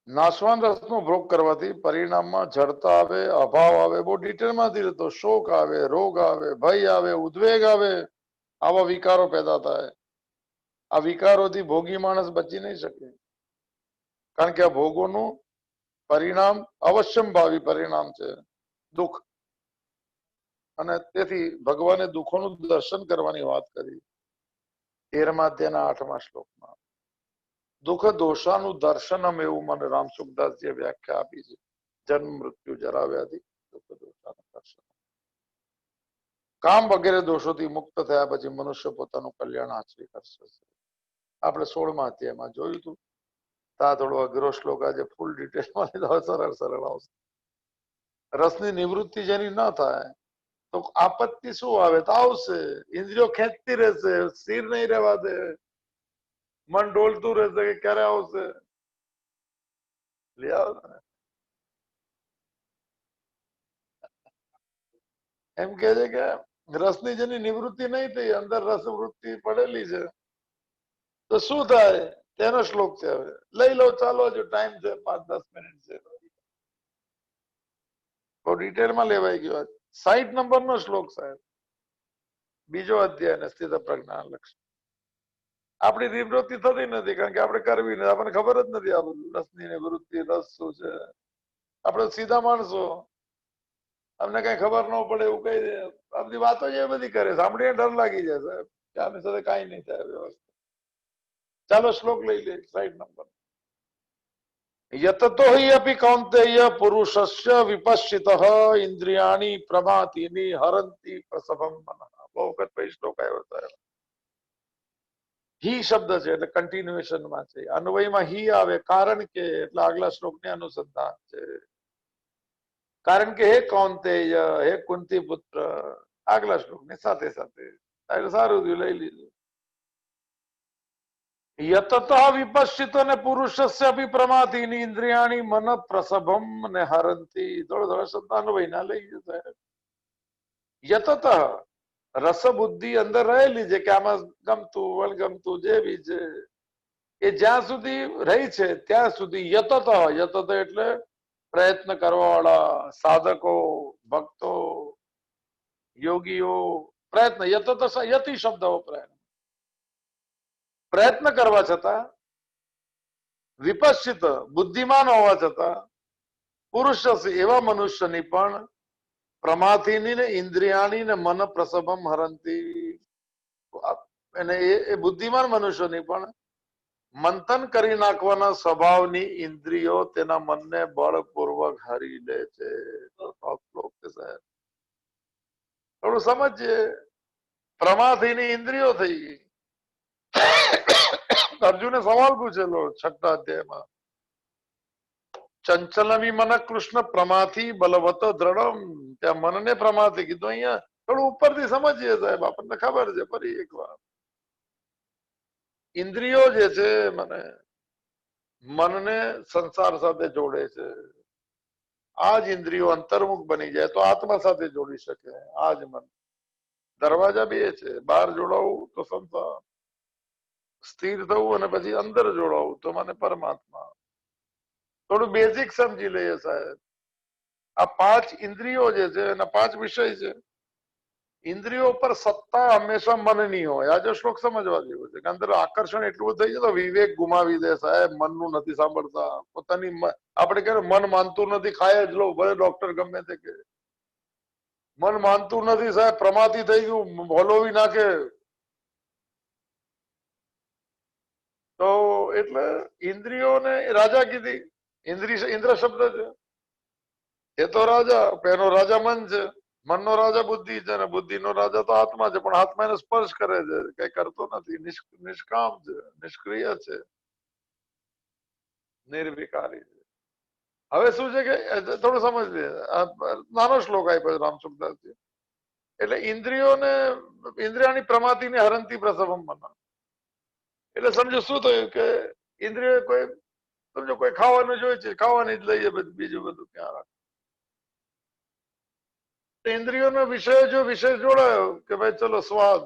નાશવાન રસનો ભોગ કરવાથી પરિણામમાં જડતા આવે, અભાવ આવે, બહુ ડિટેલમાં નથી રહેતો, શોક આવે, રોગ આવે, ભય આવે, ઉદ્વેગ આવે, આવા વિકારો પેદા થાય. આ વિકારોથી ભોગી માણસ બચી નહીં શકે, કારણ કે આ ભોગોનું પરિણામ અવશ્યંભાવી પરિણામ છે દુઃખ. અને તેથી ભગવાને દુઃખોનું દર્શન કરવાની વાત કરી 13મા અધ્યાયના 8મા શ્લોકમાં. દુઃખ દોષાનું દર્શનમ એવું મને રામસુખદાસજીએ વ્યાખ્યા આપી છે. જન્મ મૃત્યુ જરા વ્યાધિ દુઃખ દોષાનું દર્શન. કામ વગેરે દોષોથી મુક્ત થયા પછી મનુષ્ય પોતાનું કલ્યાણ આચરી કરશે. આપણે 16મા અધ્યાયમાં જોયું હતું. ત્યાં થોડો અઘરો શ્લોક, આજે ફૂલ ડિટેલમાં લીધો, સરળ સરળ આવશે. રસની નિવૃત્તિ જેની ન થાય તો આપત્તિ શું આવે તો આવશે. ઇન્દ્રિયો ખેંચતી રહેશે, સ્થિર નહીં રહેવા દે, મન ડોલતું રહેશે કે ક્યારે આવશે. એમ કે છે કે રસની જેની નિવૃત્તિ નહીં થઈ, અંદર રસવૃત્તિ પડેલી છે, તો શું થાય તેનો શ્લોક છે. હવે લઈ લો, ચાલો, હજુ ટાઈમ છે, 5-10 મિનિટ છે, તો ડિટેલમાં લેવાઈ ગયો. 60 નંબરનો શ્લોક સાહેબ, બીજો અધ્યાય ને સ્થિત પ્રજ્ઞા લક્ષણ. આપણી નિવૃત્તિ થતી નથી, કારણ કે આપણે કરવી નથી, આપણને ખબર જ નથી આ બધું રસની નિવૃત્તિ, રસ શું છે. આપણે સીધા માણસો, અમને કઈ ખબર ન પડે એવું કહી દે. આ બધી વાતો જે બધી કરે, સાંભળીને ડર લાગી જાય સાહેબ કે આની સાથે કઈ નહીં થાય વ્યવસ્થા. ચાલો શ્લોક લઈ લે 60 નંબર. યતતો હિ અપી કૌંતેય પુરુષસ્ય વિપશ્ચિતઃ ઇન્દ્રિયાણી પ્રમાતિની હરંતી પ્રસભમ મનઃ. બહુ વખત પછી શ્લોક આવ્યો સાહેબ. હી શબ્દ છે એટલે કન્ટિન્યુએશનમાં છે. અન્વયમાં હી આવે કારણ કે, એટલે આગલા શ્લોકની અનુસંધાન છે. કારણ કે હે કૌંતેય, હે કુંતી પુત્ર, આગલા શ્લોકની સાથે સાથે. એટલે સારું થયું, લઈ લીધું. યતત વિપશ્ચિતો ને પુરુષસ્ય અપી પ્રમાથીની ઇન્દ્રિયાણી મન પ્રસભમ ને હરંતી. થોડો થોડો શબ્દ અન્વયના લઈ જતો. યતત રસબુદ્ધિ અંદર રહેલી છે કે આમાં ગમતું વણગમતું જે બી છે એ જ્યાં સુધી રહી છે ત્યાં સુધી યતત. યતત એટલે પ્રયત્ન કરવા વાળા સાધકો, ભક્તો, યોગીઓ, પ્રયત્ન. યતત યતિ શબ્દ વપરાય. પ્રયત્ન કરવા છતાં, વિપશ્ચિત બુદ્ધિમાન હોવા છતાં, પુરુષ એવા મનુષ્યની પણ પ્રમાથીની ને ઇન્દ્રિયાની ને મન પ્રસભમ હરંતી. અને એ બુદ્ધિમાન મનુષ્યની પણ મંથન કરી નાખવાના સ્વભાવની ઇન્દ્રિયો તેના મનને બળપૂર્વક હરી લે છે. થોડું સમજીએ. પ્રમાથીની ઇન્દ્રિયો થઈ ગઈ. અર્જુને સવાલ પૂછેલો 6મા અધ્યાયમાં. ચંચલમી મન કૃષ્ણ પ્રમાથી બલવત દ્રઢમ. ત્યાં મનને પ્રમાથી કીધું. અહીંયા થોડું ઉપરથી સમજીએ સાહેબ, આપણને ખબર છે. ફરી એક વાર ઇન્દ્રિયો જે છે મનને સંસાર સાથે જોડે છે. આ જ ઇન્દ્રિયો અંતર્મુખ બની જાય તો આત્મા સાથે જોડી શકે. આ જ મન. દરવાજા બે છે, બહાર જોડાવું તો સંસાર, સ્થિર થવું અને પછી અંદર જોડાવું તો મને પરમાત્મા. થોડું બેઝિક સમજી લઈએ સાહેબ. આ 5 ઇન્દ્રિયો જે છે એના 5 વિષય છે. ઇન્દ્રિયો પર સત્તા હંમેશા મનની હોય. આ જો શ્લોક સમજવા જેવો છે કે અંદર આકર્ષણ એટલું થઈ જાય તો વિવેક ગુમાવી દે સાહેબ. મનનું નથી સાંભળતા. પોતાની આપણે કહે મન માનતું નથી, ખાય જ લો, ભલે ડોક્ટર ગમે તે કે. મન માનતું નથી સાહેબ, પ્રમાથી થઈ ગયું, ભોલોવી નાખે. તો એટલે ઇન્દ્રિયોને રાજા કીધી. ઇન્દ્ર શબ્દ છે. એ તો રાજા, એનો રાજા મન છે. મનનો રાજા બુદ્ધિ છે અને બુદ્ધિનો રાજા તો આત્મા છે. પણ આત્મા એને સ્પર્શ કરે છે, કઈ કરતો નથી. નિષ્કામ છે, નિષ્ક્રિય છે, નિર્વિકારી છે. હવે શું છે કે થોડું સમજ લે. નાનો શ્લોક આપ્યો રામસુખદાસજી. એટલે ઇન્દ્રિયાની પ્રમાથીની હરંતી પ્રસભમ મન. એટલે સમજો શું થયું કે ઇન્દ્રિય કોઈ સમજો કોઈ ખાવાનું જોઈએ છે, ખાવાની જ લઈએ, બીજું બધું ક્યાં રાખે. ઇન્દ્રિયોનો વિષય જોડાયો કે ભાઈ ચલો સ્વાદ,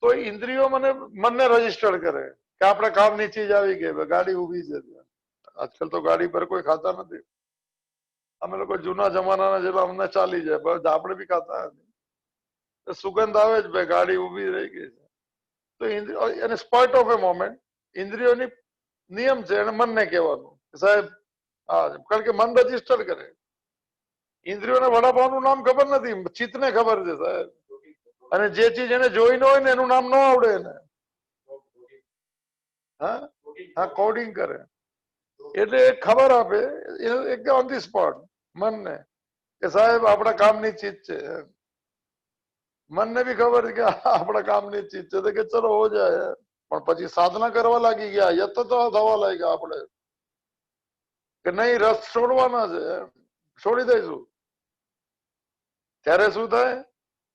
તો ઇન્દ્રિયો મનને રજીસ્ટર કરે કે આપણે કામની ચીજ આવી ગઈ, ગાડી ઊભી છે. આજકાલ તો ગાડી પર કોઈ ખાતા નથી. અમે લોકો જૂના જમાનાના જેટલા અમને ચાલી જાય, બસ આપણે બી ખાતા નથી. સુગંધ આવે જ ભાઈ, ગાડી ઊભી રહી ગઈ છે. તો એને સ્પોટ ઓફ એ મોમેન્ટ ઇન્દ્રિયોની નિયમ છે, એને મનને કહેવાનું સાહેબ હા, કારણ કે મન રજીસ્ટર કરે. ઇન્દ્રિયોને વડાપાવનું નામ ખબર નથી, ચિત્તને ખબર છે સાહેબ. અને જે ચીજ એને જોઈ ન હોય ને એનું નામ ન આવડે એને. હા, કોડિંગ કરે એટલે ખબર આપે એકદમ ઓન ધી સ્પોટ મનને કે સાહેબ આપણા કામની ચીજ છે. મનને બી ખબર છે કે આપણા કામની ચીજ છે, તો કે ચલો હો જાય. પણ પછી સાધના કરવા લાગી ગયા, યત તો થવા લાગ્યા આપણે કે નહીં રસ છોડવાના છે, છોડી દઈશું. ત્યારે શું થાય?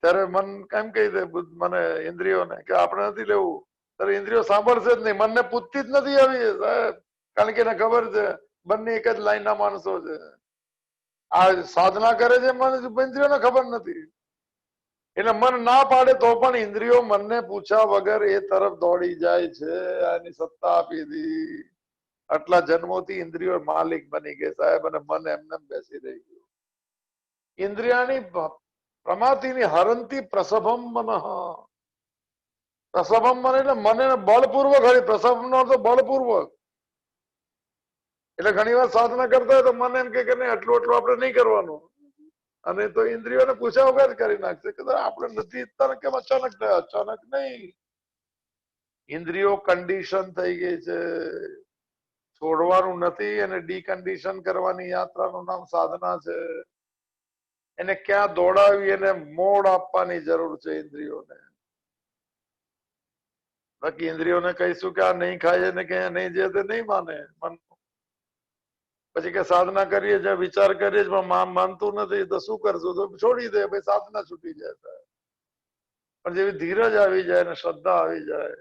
ત્યારે મન કેમ કહી દે મને ઇન્દ્રિયોને કે આપણે નથી લેવું. ત્યારે ઇન્દ્રિયો સાંભળશે જ નહીં, મનને પૂછતી જ નથી આવી સાહેબ, કારણ કે એને ખબર છે બંને એક જ લાઈનના માણસો છે. આ સાધના કરે છે મન, ઇન્દ્રિયોને ખબર નથી. એટલે મન ના પાડે તો પણ ઇન્દ્રિયો મનને પૂછ્યા વગર એ તરફ દોડી જાય છે. એની સત્તા આપી દી. આટલા જન્મોથી ઇન્દ્રિયો માલિક બની ગઈ સાહેબ, અને મન એમને બેસી રહી ગયું. ઇન્દ્રિયાની પ્રમાતિની હરંતી પ્રસભમ મન. પ્રસભમ મન એટલે મને બળપૂર્વક હરી. પ્રસભમ નો અર્થ બળપૂર્વક. એટલે ઘણી વાર સાધના કરતા હોય તો મને એમ કે નહીં આટલું આટલું આપણે નહીં કરવાનું, અને તો ઇન્દ્રિયોને પૂછ્યા વગર કરી નાખશે કે આપણે નથી ઈચ્છતા કેમ અચાનક થયા. અચાનક નહીં, ઇન્દ્રિયો કન્ડિશન થઈ ગઈ છે. છોડવાનું નથી, અને ડીકન્ડિશન કરવાની યાત્રાનું નામ સાધના છે. એને ક્યાં દોડાવી, એને મોડ આપવાની જરૂર છે ઇન્દ્રિયોને. બાકી ઇન્દ્રિયોને કહીશું કે આ નહીં ખાય ને કે નહીં જે તે નહીં માને. પછી કે સાધના કરીએ છે, વિચાર કરીએ છે, પણ માનતું નથી તો શું કરશું? તો છોડી દે ભાઈ, સાધના છૂટી જાય. પણ જેવી ધીરજ આવી જાય ને શ્રદ્ધા આવી જાય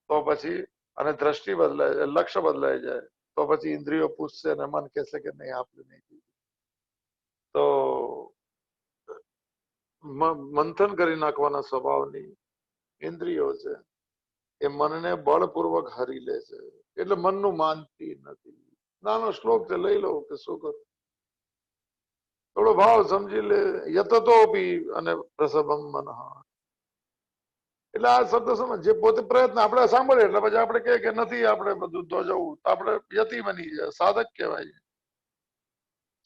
તો પછી, અને દ્રષ્ટિ બદલાય જાય, લક્ષ્ય બદલાઈ જાય, તો પછી ઇન્દ્રિયો પૂછશે અને મન કહેશે કે નહીં આપણે નહીં. તો મંથન કરી નાખવાના સ્વભાવની ઇન્દ્રિયો છે, એ મનને બળપૂર્વક હરી લે છે. એટલે મનનું માનતી નથી. નાનો શ્લોક છે, લઈ લો કે શું કરું. થોડો ભાવ સમજી લે. યતતોપી અને પ્રસભમ મન. એટલે આ શબ્દ સમજ, જે પોતે પ્રયત્ન આપણે સાંભળીએ એટલે પછી આપણે કહે કે નથી આપણે બધું તો જવું, તો આપણે યતિ બની જાય, સાધક કહેવાય.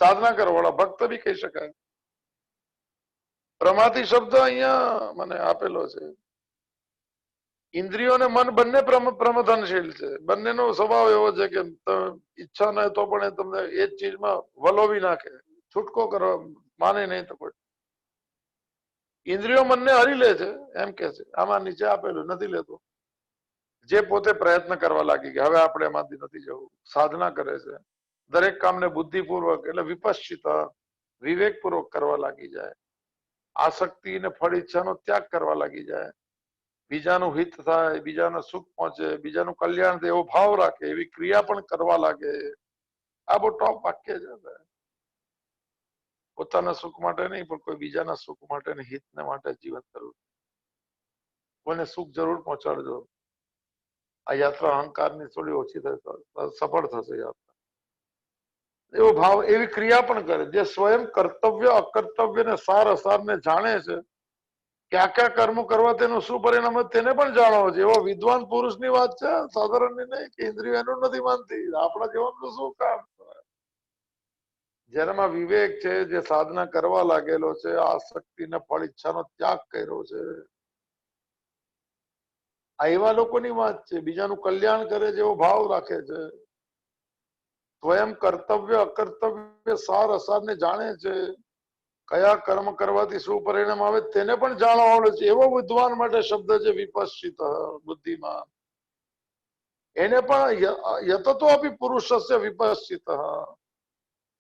સાધના કરવાવાળા ભક્ત બી કહી શકાય. પ્રમાથી શબ્દ અહીંયા મને આપેલો છે. ઇન્દ્રિયો અને મન બંને પ્રમથનશીલ છે. બંનેનો સ્વભાવ એવો છે કે ઈચ્છા ન તો પણ એ તમને એ જ ચીજમાં વલોવી નાખે, છૂટકો કરવા માને નહીં તો કોઈ. ઇન્દ્રિયો મનને હરી લે છે એમ કે છે. આમાં નીચે આપેલું નથી લેતો. જે પોતે પ્રયત્ન કરવા લાગી ગયા, હવે આપણે એમાંથી નથી જવું, સાધના કરે છે, દરેક કામને બુદ્ધિપૂર્વક એટલે વિપશ્ચિત વિવેકપૂર્વક કરવા લાગી જાય, આસક્તિ અને ફળ ઈચ્છાનો ત્યાગ કરવા લાગી જાય, બીજાનું હિત થાય, બીજાને સુખ પહોંચે, બીજાનું કલ્યાણ થાય એવો ભાવ રાખે, એવી ક્રિયા પણ કરવા લાગે. આ બહુ ટોપ વાક્ય છે. પોતાના સુખ માટે નહીં, પણ કોઈ બીજાના સુખ માટે ને હિતને માટે જીવન કરવું. કોઈને સુખ જરૂર પહોંચાડજો. આ યાત્રા અહંકારની થોડી ઓછી થશે, સફળ થશે યાત્રા. એવો ભાવ, એવી ક્રિયા પણ કરે જે સ્વયં કર્તવ્ય અકર્તવ્ય ને સાર અસારને જાણે છે. ક્યાં ક્યાં કર્મો કરવા તેનું શું પરિણામ તેને પણ જાણવો છે. એવો વિદ્વાન પુરુષની વાત છે, સાધારણની નહીં. કે ઇન્દ્રિયો એનું નથી માનતી, આપણા જીવનનું શું કામ? જેનામાં વિવેક છે, જે સાધના કરવા લાગેલો છે, આસક્તિ ને ફળ ઈચ્છાનો ત્યાગ કર્યો છે, આ એવા લોકોની વાત છે. બીજાનું કલ્યાણ કરે જેવો ભાવ રાખે છે, સ્વયં કર્તવ્ય અકર્તવ્ય સાર અસારને જાણે છે, કયા કર્મ કરવાથી શું પરિણામ આવે તેને પણ જાણવાનો છે. એવો વિદ્વાન માટે શબ્દ છે વિપશ્ચિત, બુદ્ધિમાન. એને પણ યતતો આપી પુરુષસ્ય વિપશ્ચિત,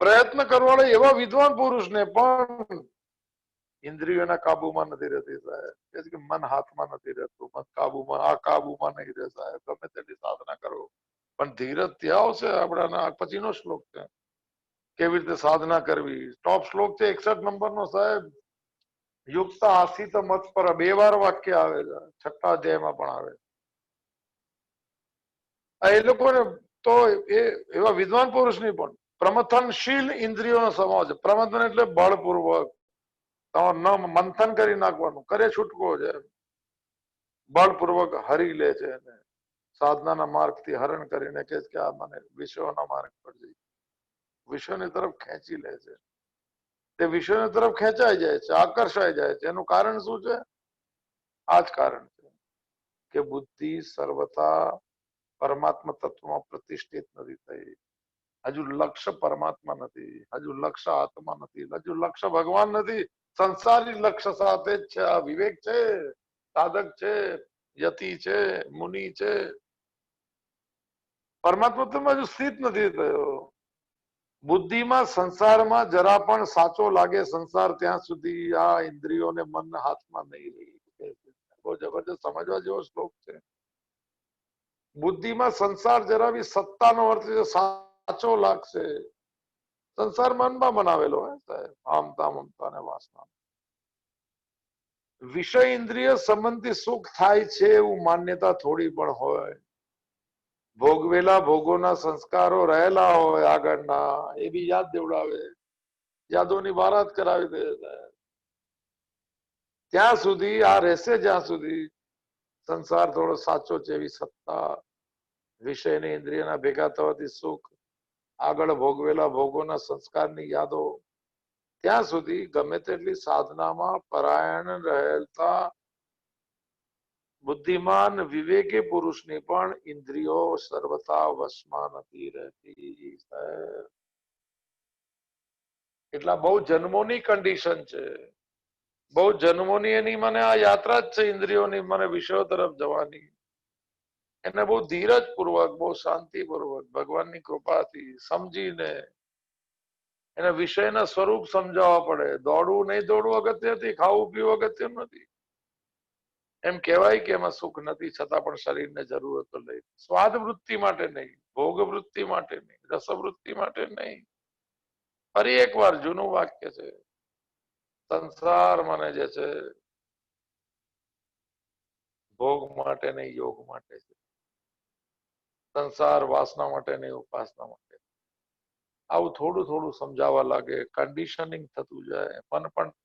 પ્રયત્ન કરવાળા એવા વિદ્વાન પુરુષને પણ ઇન્દ્રિયોના કાબુમાં નથી રહેતી સાહેબ. કે મન હાથમાં નથી રહેતું, મન કાબુમાં, આ કાબુમાં નહીં રહે સાહેબ. ગમે તેટલી સાધના કરો પણ ધીરજ ત્યાં આવશે. આપણા પછીનો શ્લોક છે કેવી રીતે સાધના કરવી. ટોપ શ્લોક છે 61 નંબરનો સાહેબ. યુક્ત આસિત મત પર 2 વાર વાક્ય આવે છે, 6થા અધ્યાયમાં પણ આવે. એ લોકોને તો એવા વિદ્વાન પુરુષ નહીં પણ પ્રમથનશીલ ઇન્દ્રિયોનો સમાજ. પ્રમથન એટલે બળપૂર્વક ન મંથન કરી નાખવાનું, કરે છૂટકો છે, બળપૂર્વક હરી લે છે, સાધનાના માર્ગથી હરણ કરીને કે આ મને વિશ્વના માર્ગ પર જઈ વિશ્વની તરફ ખેંચી લે છે. તે વિશ્વની તરફ ખેંચાઈ જાય છે, આકર્ષાઈ જાય છે. એનું કારણ શું છે? આ જ કારણ છે કે બુદ્ધિ સર્વથા પરમાત્મા તત્વમાં પ્રતિષ્ઠિત નથી થઈ. હજુ લક્ષ્ય પરમાત્મા નથી, હજુ લક્ષ્ય આત્મા નથી, હજુ લક્ષ્ય ભગવાન નથી. સંસારી લક્ષ્ય સાથે જ છે. આ વિવેક છે, સાધક છે, યતિ છે, મુનિ છે. પરમાત્મા તત્વમાં હજુ સ્થિત નથી થયો. બુદ્ધિમાં સંસારમાં જરા પણ સાચો લાગે સંસાર ત્યાં સુધી આ ઇન્દ્રિયોને મન હાથમાં નહીં રહી. બહુ જબરજસ્ત સમજવા જેવો શ્લોક છે. બુદ્ધિમાં સંસાર જરા બી સત્તાનો અર્થ સાચો લાગશે. સંસાર મનમાં બનાવેલો હે સાહેબ, આમતા મમતા ને વાસના. વિષય ઇન્દ્રિય સંબંધી સુખ થાય છે એવું માન્યતા થોડી પણ હોય. ભોગવેલા ભોગોના સંસ્કારો રહેલા હોય આગળના, એ બી યાદ દેવડાવે, યાદોની બારાત કરાવી દે. ત્યાં સુધી આ રહેશે, જ્યાં સુધી સંસાર થોડો સાચો છે એવી સત્તા, વિષયની ઇન્દ્રિયના ભેગા થવાથી સુખ, આગળ ભોગવેલા ભોગોના સંસ્કારની યાદો, ત્યાં સુધી ગમે તેટલી સાધનામાં પરાયણ રહેતા બુદ્ધિમાન વિવેકી પુરુષની પણ ઇન્દ્રિયો સર્વથા વશમાં નથી રહેતી. એટલા બહુ જન્મોની કન્ડિશન છે, બહુ જન્મોની એની મને આ યાત્રા જ છે ઇન્દ્રિયોની, મને વિષયો તરફ જવાની. એને બહુ ધીરજ પૂર્વક, બહુ શાંતિપૂર્વક ભગવાનની કૃપાથી સમજીને એને વિષયના સ્વરૂપ સમજાવવા પડે. દોડવું નહીં દોડવું અગત્ય નથી, ખાવું પીવું અગત્ય નથી. એમ કહેવાય કે એમાં સુખ નથી, છતાં પણ શરીરને જરૂર તો લઈ. સ્વાદ વૃત્તિ માટે નહીં, ભોગ વૃત્તિ માટે નહીં, રસવૃત્તિ માટે નહીં. ફરી એકવાર જૂનું વાક્ય છે, સંસાર મને જે છે ભોગ માટે નહીં, યોગ માટે છે. સંસાર વાસના માટે નહીં, ઉપાસના માટે. આવું થોડું થોડું સમજાવવા લાગે, કન્ડિશનિંગ થતું જાય. મન પણ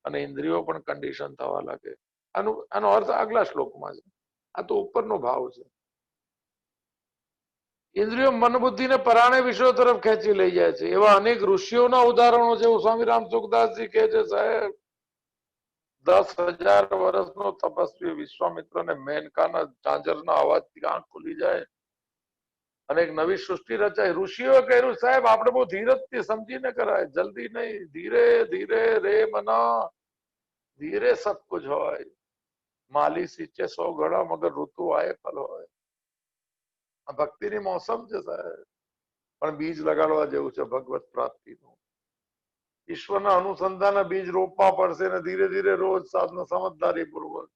અને ઇન્દ્રિયો પણ કન્ડિશન થવા લાગે. આનો અર્થ આગલા શ્લોકમાં છે. આ તો ઉપરનો ભાવ છે. ઇન્દ્રિયો મન બુદ્ધિને પરાણે વિષયો તરફ ખેંચી લઈ જાય છે. એવા અનેક ઋષિઓના ઉદાહરણો છે. સ્વામી રામ સુખદાસજી કહે છે, સાહેબ 10,000 વર્ષનો તપસ્વી વિશ્વામિત્રને મેનકાના ઝાંઝરના અવાજથી આંખ ખુલી જાય અને એક નવી સૃષ્ટિ રચાય. ઋષિઓએ કહ્યું, સાહેબ આપણે બહુ ધીરજથી સમજીને કરાય, જલ્દી નહીં, ધીરે ધીરે રે મના, ધીરે સબ કુછ હોય. માલી સીંચે 100 ઘડા મગર ઋતુ આયે ફલ હોય. આ ભક્તિની મોસમ છે સાહેબ, પણ બીજ લગાડવા જેવું છે ભગવત પ્રાપ્તિનું. ઈશ્વરના અનુસંધાનના બીજ રોપવા પડશે ને ધીરે ધીરે રોજ સાધના સમજદારી પૂર્વક.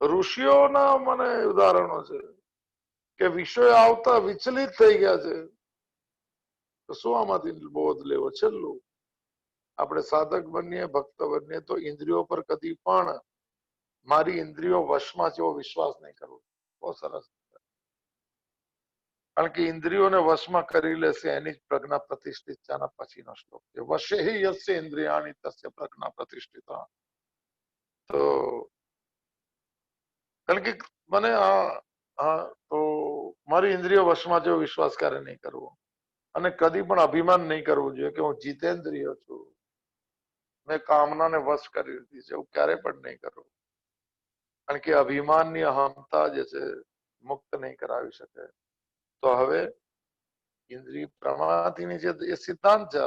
ઋષિઓના મને ઉદાહરણો છે કે વિષયો આવતા વિચલિત થઈ ગયા છે. તો શું આમાંથી બોધ લેવો? છેલ્લું, આપણે સાધક બનીએ, ભક્ત બનીએ તો ઇન્દ્રિયો પર કદી પણ મારી ઇન્દ્રિયો વશમાં જેવો વિશ્વાસ નહીં કરવો. બહુ સરસ. કારણ કે ઇન્દ્રિયોને વશમાં કરી લેશે એની જ પ્રજ્ઞા પ્રતિષ્ઠિત છે. આના પછીનો શ્લોક છે, વશે હિ યસ્ય ઇન્દ્રિયાણિ તસ્ય પ્રજ્ઞા પ્રતિષ્ઠિતા. તો કારણ કે મને તો મારી ઇન્દ્રિયો વશમાં જેવો વિશ્વાસ ક્યારે નહીં કરવો, અને કદી પણ અભિમાન નહીં કરવું જોઈએ કે હું જીતેન્દ્રિય છું, મેં કામનાને વશ કરી લીધી છે. એવું ક્યારે પણ નહીં કરવું. કારણ કે અભિમાનની અહમતા જે છે મુક્ત નહીં કરાવી શકે. તો હવે ઇન્દ્રિય પ્રમાતિની જે એ સિદ્ધાંત છે,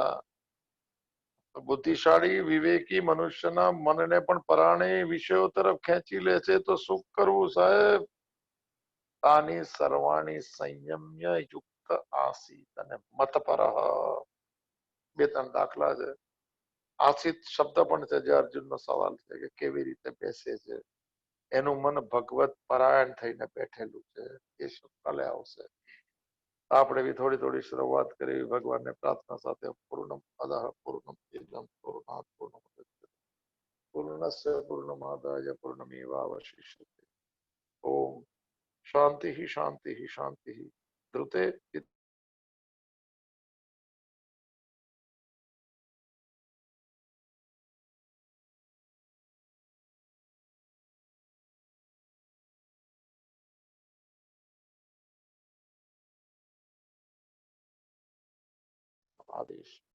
બુદ્ધિશાળી વિવેકી મનુષ્યના મનને પણ પરાણે વિષયો તરફ ખેંચી લે છે. તો શું કરવું સાહેબ? તાની સર્વાણી સંયમ્ય યુક્ત આસીત અને મતપર. 2-3 દાખલા છે. આસિત શબ્દ પણ છે, જે અર્જુનનો સવાલ છે કે કેવી રીતે બેસે છે. એનું મન ભગવત પરાયણ થઈને બેઠેલું છે. એ કાલે આવશે. આપણે બી થોડી થોડી શરૂઆત કરી ભગવાનને પ્રાર્થના સાથે. પૂર્ણમ અદઃ પૂર્ણમ ઇદં પૂર્ણાત પૂર્ણમુદચ્યતે પૂર્ણસ્ય પૂર્ણમાદાય પૂર્ણમેવાવશિષ્યતે. ઓમ शांति ही शांति ही शांति ही ध्रुते आदेश।